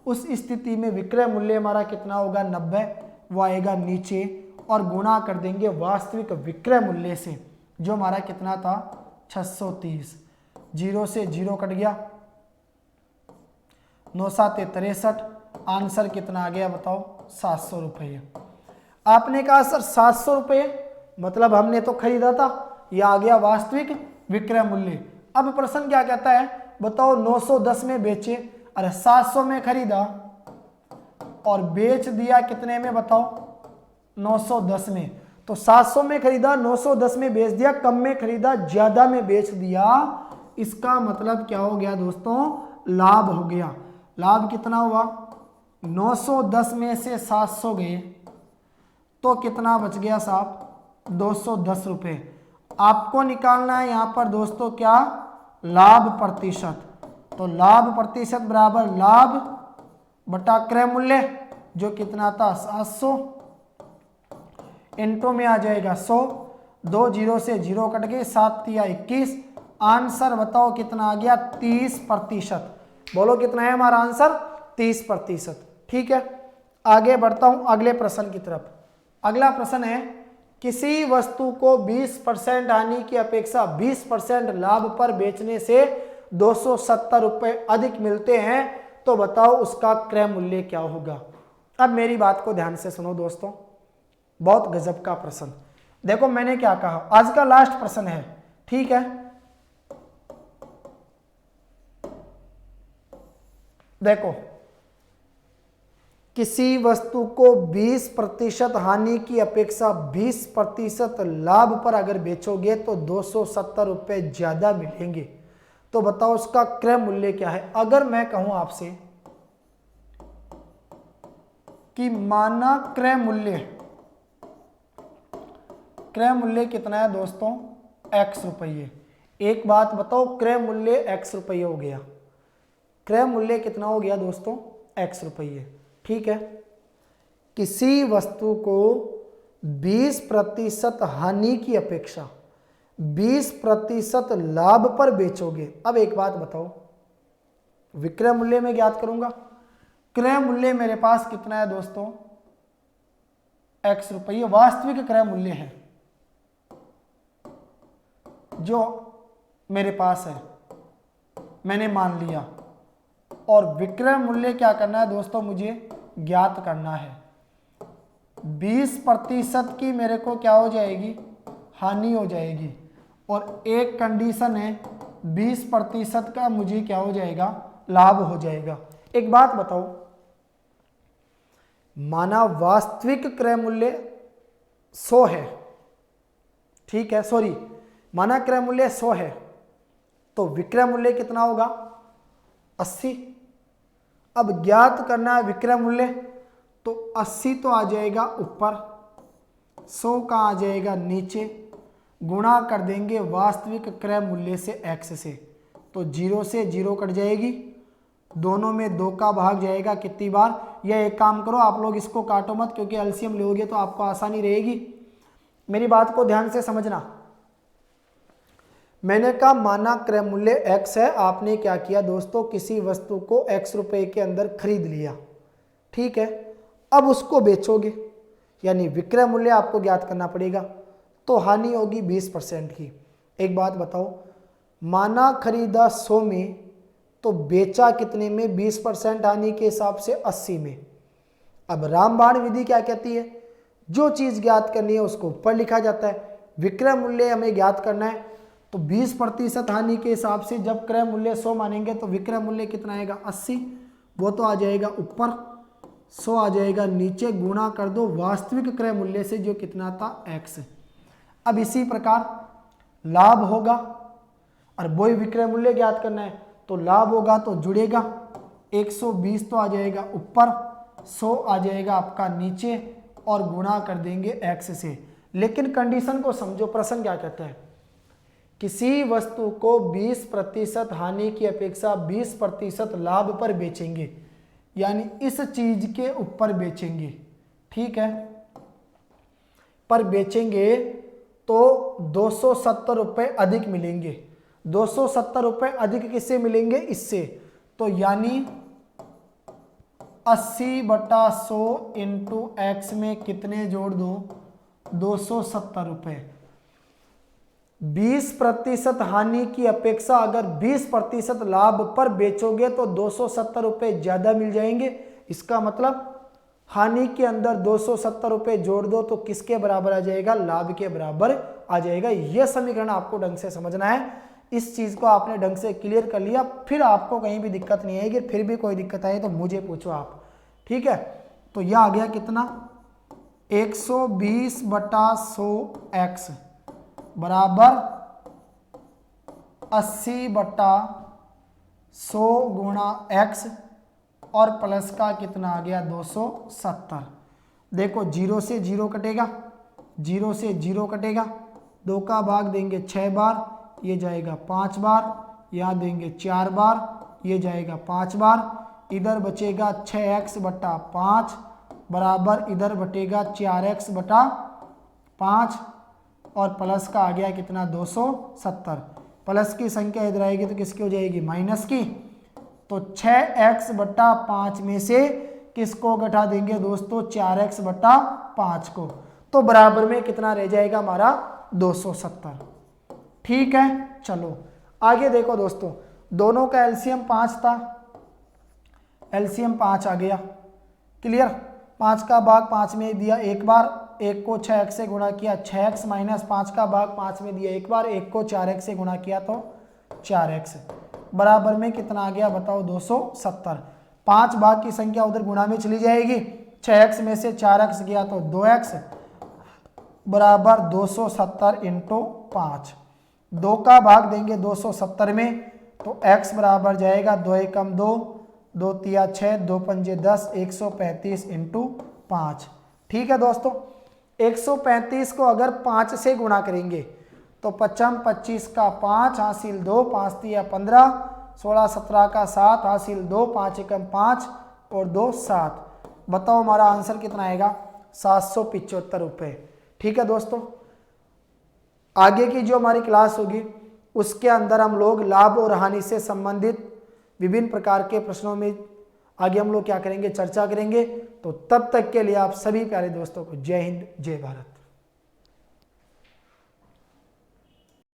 उस स्थिति में विक्रय मूल्य हमारा कितना होगा 90, वो आएगा नीचे, और गुणा कर देंगे वास्तविक विक्रय मूल्य से जो हमारा कितना था 630, जीरो से जीरो कट गया, 9 7 63, आंसर कितना आ गया बताओ 700 रुपये। आपने कहा सर 700 रुपये मतलब हमने तो खरीदा था, यह आ गया वास्तविक विक्रय मूल्य। अब प्रश्न क्या कहता है बताओ 910 में बेचे, अरे 700 में खरीदा और बेच दिया कितने में बताओ 910 में, तो 700 में खरीदा, 910 में बेच दिया, कम में खरीदा, ज्यादा में बेच दिया। इसका मतलब क्या हो गया दोस्तों? लाभ हो गया। लाभ कितना हुआ? 910 में से 700 गए तो कितना बच गया साहब? 210 रुपये। आपको निकालना है यहां पर दोस्तों क्या? लाभ प्रतिशत। तो लाभ प्रतिशत बराबर लाभ बटा क्रय मूल्य, जो कितना था? 700 इंटू में आ जाएगा 100, 2 जीरो से जीरो कट गए, 7 तिया 21। आंसर बताओ कितना आ गया? 30%। बोलो कितना है हमारा आंसर? 30%। ठीक है, आगे बढ़ता हूं अगले प्रश्न की तरफ। अगला प्रश्न है, किसी वस्तु को 20% हानि की अपेक्षा 20% लाभ पर बेचने से 270 रुपये अधिक मिलते हैं, तो बताओ उसका क्रय मूल्य क्या होगा? अब मेरी बात को ध्यान से सुनो दोस्तों, बहुत गजब का प्रश्न। देखो मैंने क्या कहा, आज का लास्ट प्रश्न है, ठीक है। देखो, किसी वस्तु को 20% हानि की अपेक्षा 20% लाभ पर अगर बेचोगे तो 270 रुपये ज्यादा मिलेंगे, तो बताओ उसका क्रय मूल्य क्या है? अगर मैं कहूं आपसे कि माना क्रय मूल्य कितना है दोस्तों? x रुपये। एक बात बताओ, क्रय मूल्य x रुपये हो गया। क्रय मूल्य कितना हो गया दोस्तों? x रुपये। ठीक है, किसी वस्तु को 20% हानि की अपेक्षा 20% लाभ पर बेचोगे। अब एक बात बताओ, विक्रय मूल्य में ज्ञात करूंगा, क्रय मूल्य मेरे पास कितना है दोस्तों? x रुपये वास्तविक क्रय मूल्य है जो मेरे पास है, मैंने मान लिया। और विक्रय मूल्य क्या करना है दोस्तों? मुझे ज्ञात करना है। 20% की मेरे को क्या हो जाएगी? हानि हो जाएगी। और एक कंडीशन है 20% का मुझे क्या हो जाएगा? लाभ हो जाएगा। एक बात बताओ, माना वास्तविक क्रय मूल्य 100 है, ठीक है, सॉरी, माना क्रय मूल्य 100 है, तो विक्रय मूल्य कितना होगा? 80। अब ज्ञात करना है विक्रय मूल्य, तो 80 तो आ जाएगा ऊपर, 100 का आ जाएगा नीचे, गुणा कर देंगे वास्तविक क्रय मूल्य से x से, तो 0 से 0 कट जाएगी, दोनों में 2 का भाग जाएगा कितनी बार? यह एक काम करो, आप लोग इसको काटो मत, क्योंकि एलसीएम लोगे तो आपको आसानी रहेगी। मेरी बात को ध्यान से समझना। मैंने कहा माना क्रय मूल्य x है, आपने क्या किया दोस्तों? किसी वस्तु को x रुपए के अंदर खरीद लिया, ठीक है। अब उसको बेचोगे, यानी विक्रय मूल्य आपको ज्ञात करना पड़ेगा, तो हानि होगी 20% की। एक बात बताओ, माना खरीदा 100 में, तो बेचा कितने में? 20% हानि के हिसाब से 80 में। अब रामबाण विधि क्या कहती है? जो चीज ज्ञात करनी है उसको ऊपर लिखा जाता है। विक्रय मूल्य हमें ज्ञात करना है, तो 20% हानि के हिसाब से जब क्रय मूल्य 100 मानेंगे तो विक्रय मूल्य कितना आएगा? 80, वो तो आ जाएगा ऊपर, 100 आ जाएगा नीचे, गुणा कर दो वास्तविक क्रय मूल्य से जो कितना था? x। अब इसी प्रकार लाभ होगा, और वही विक्रय मूल्य ज्ञात करना है, तो लाभ होगा तो जुड़ेगा, 120 तो आ जाएगा ऊपर, 100 आ जाएगा आपका नीचे, और गुणा कर देंगे x से। लेकिन कंडीशन को समझो, प्रश्न क्या कहता है? किसी वस्तु को 20% हानि की अपेक्षा 20% लाभ पर बेचेंगे, यानी इस चीज के ऊपर बेचेंगे, ठीक है, पर बेचेंगे तो 270 रुपये अधिक मिलेंगे। 270 रुपये अधिक किससे मिलेंगे? इससे, तो यानी 80/100 इंटू एक्स में कितने जोड़ दो? 270 रुपये। 20% हानि की अपेक्षा अगर 20% लाभ पर बेचोगे तो 270 रुपये ज्यादा मिल जाएंगे। इसका मतलब हानि के अंदर 270 रुपये जोड़ दो तो किसके बराबर आ जाएगा? लाभ के बराबर आ जाएगा। यह समीकरण आपको ढंग से समझना है। इस चीज को आपने ढंग से क्लियर कर लिया, फिर आपको कहीं भी दिक्कत नहीं आएगी। फिर भी कोई दिक्कत आए तो मुझे पूछो आप, ठीक है। तो यह आ गया कितना? 120/100x बराबर 80/100 गुणा x और प्लस का कितना आ गया 270। देखो 0 से 0 कटेगा, 0 से 0 कटेगा, 2 का भाग देंगे 6 बार, ये जाएगा 5 बार, यहाँ देंगे 4 बार, ये जाएगा 5 बार, इधर बचेगा 6x/5 बराबर इधर बटेगा 4x/5 और प्लस का आ गया कितना 270। प्लस की संख्या इधर आएगी तो किसकी हो जाएगी माइनस की। तो 6x/5 में से किसको घटा देंगे दोस्तों 4x/5 को, तो बराबर में कितना रह जाएगा हमारा 270। ठीक है, चलो आगे देखो दोस्तों, दोनों का एलसीएम 5 था, एलसीएम 5 आ गया, क्लियर। 5 का भाग 5 में दिया एक बार, 1 को 6x से गुणा किया 6x माइनस 5 का भाग 5 में दिया एक बार, 1 को 4x से गुणा किया तो 4x बराबर में कितना आ गया बताओ 270। 5 भाग की संख्या उधर गुणा में चली जाएगी, 6x में से 4x गया तो 2x बराबर 270 × 5। 2 का भाग देंगे 270 में तो x बराबर जाएगा 2 एकम 2, 2 तिया 6, 2 पंजे 10, 135 × 5। ठीक है दोस्तों, 135 को अगर 5 से गुणा करेंगे तो 55 25 का 5 हासिल 2, 5 तिया 15, 16 17 का 7 हासिल 2, 5 एकम 5 और 2 7। बताओ हमारा आंसर कितना आएगा 775 रुपये। ठीक है दोस्तों, आगे की जो हमारी क्लास होगी उसके अंदर हम लोग लाभ और हानि से संबंधित विभिन्न प्रकार के प्रश्नों में आगे हम लोग क्या करेंगे चर्चा करेंगे। तो तब तक के लिए आप सभी प्यारे दोस्तों को जय हिंद जय भारत।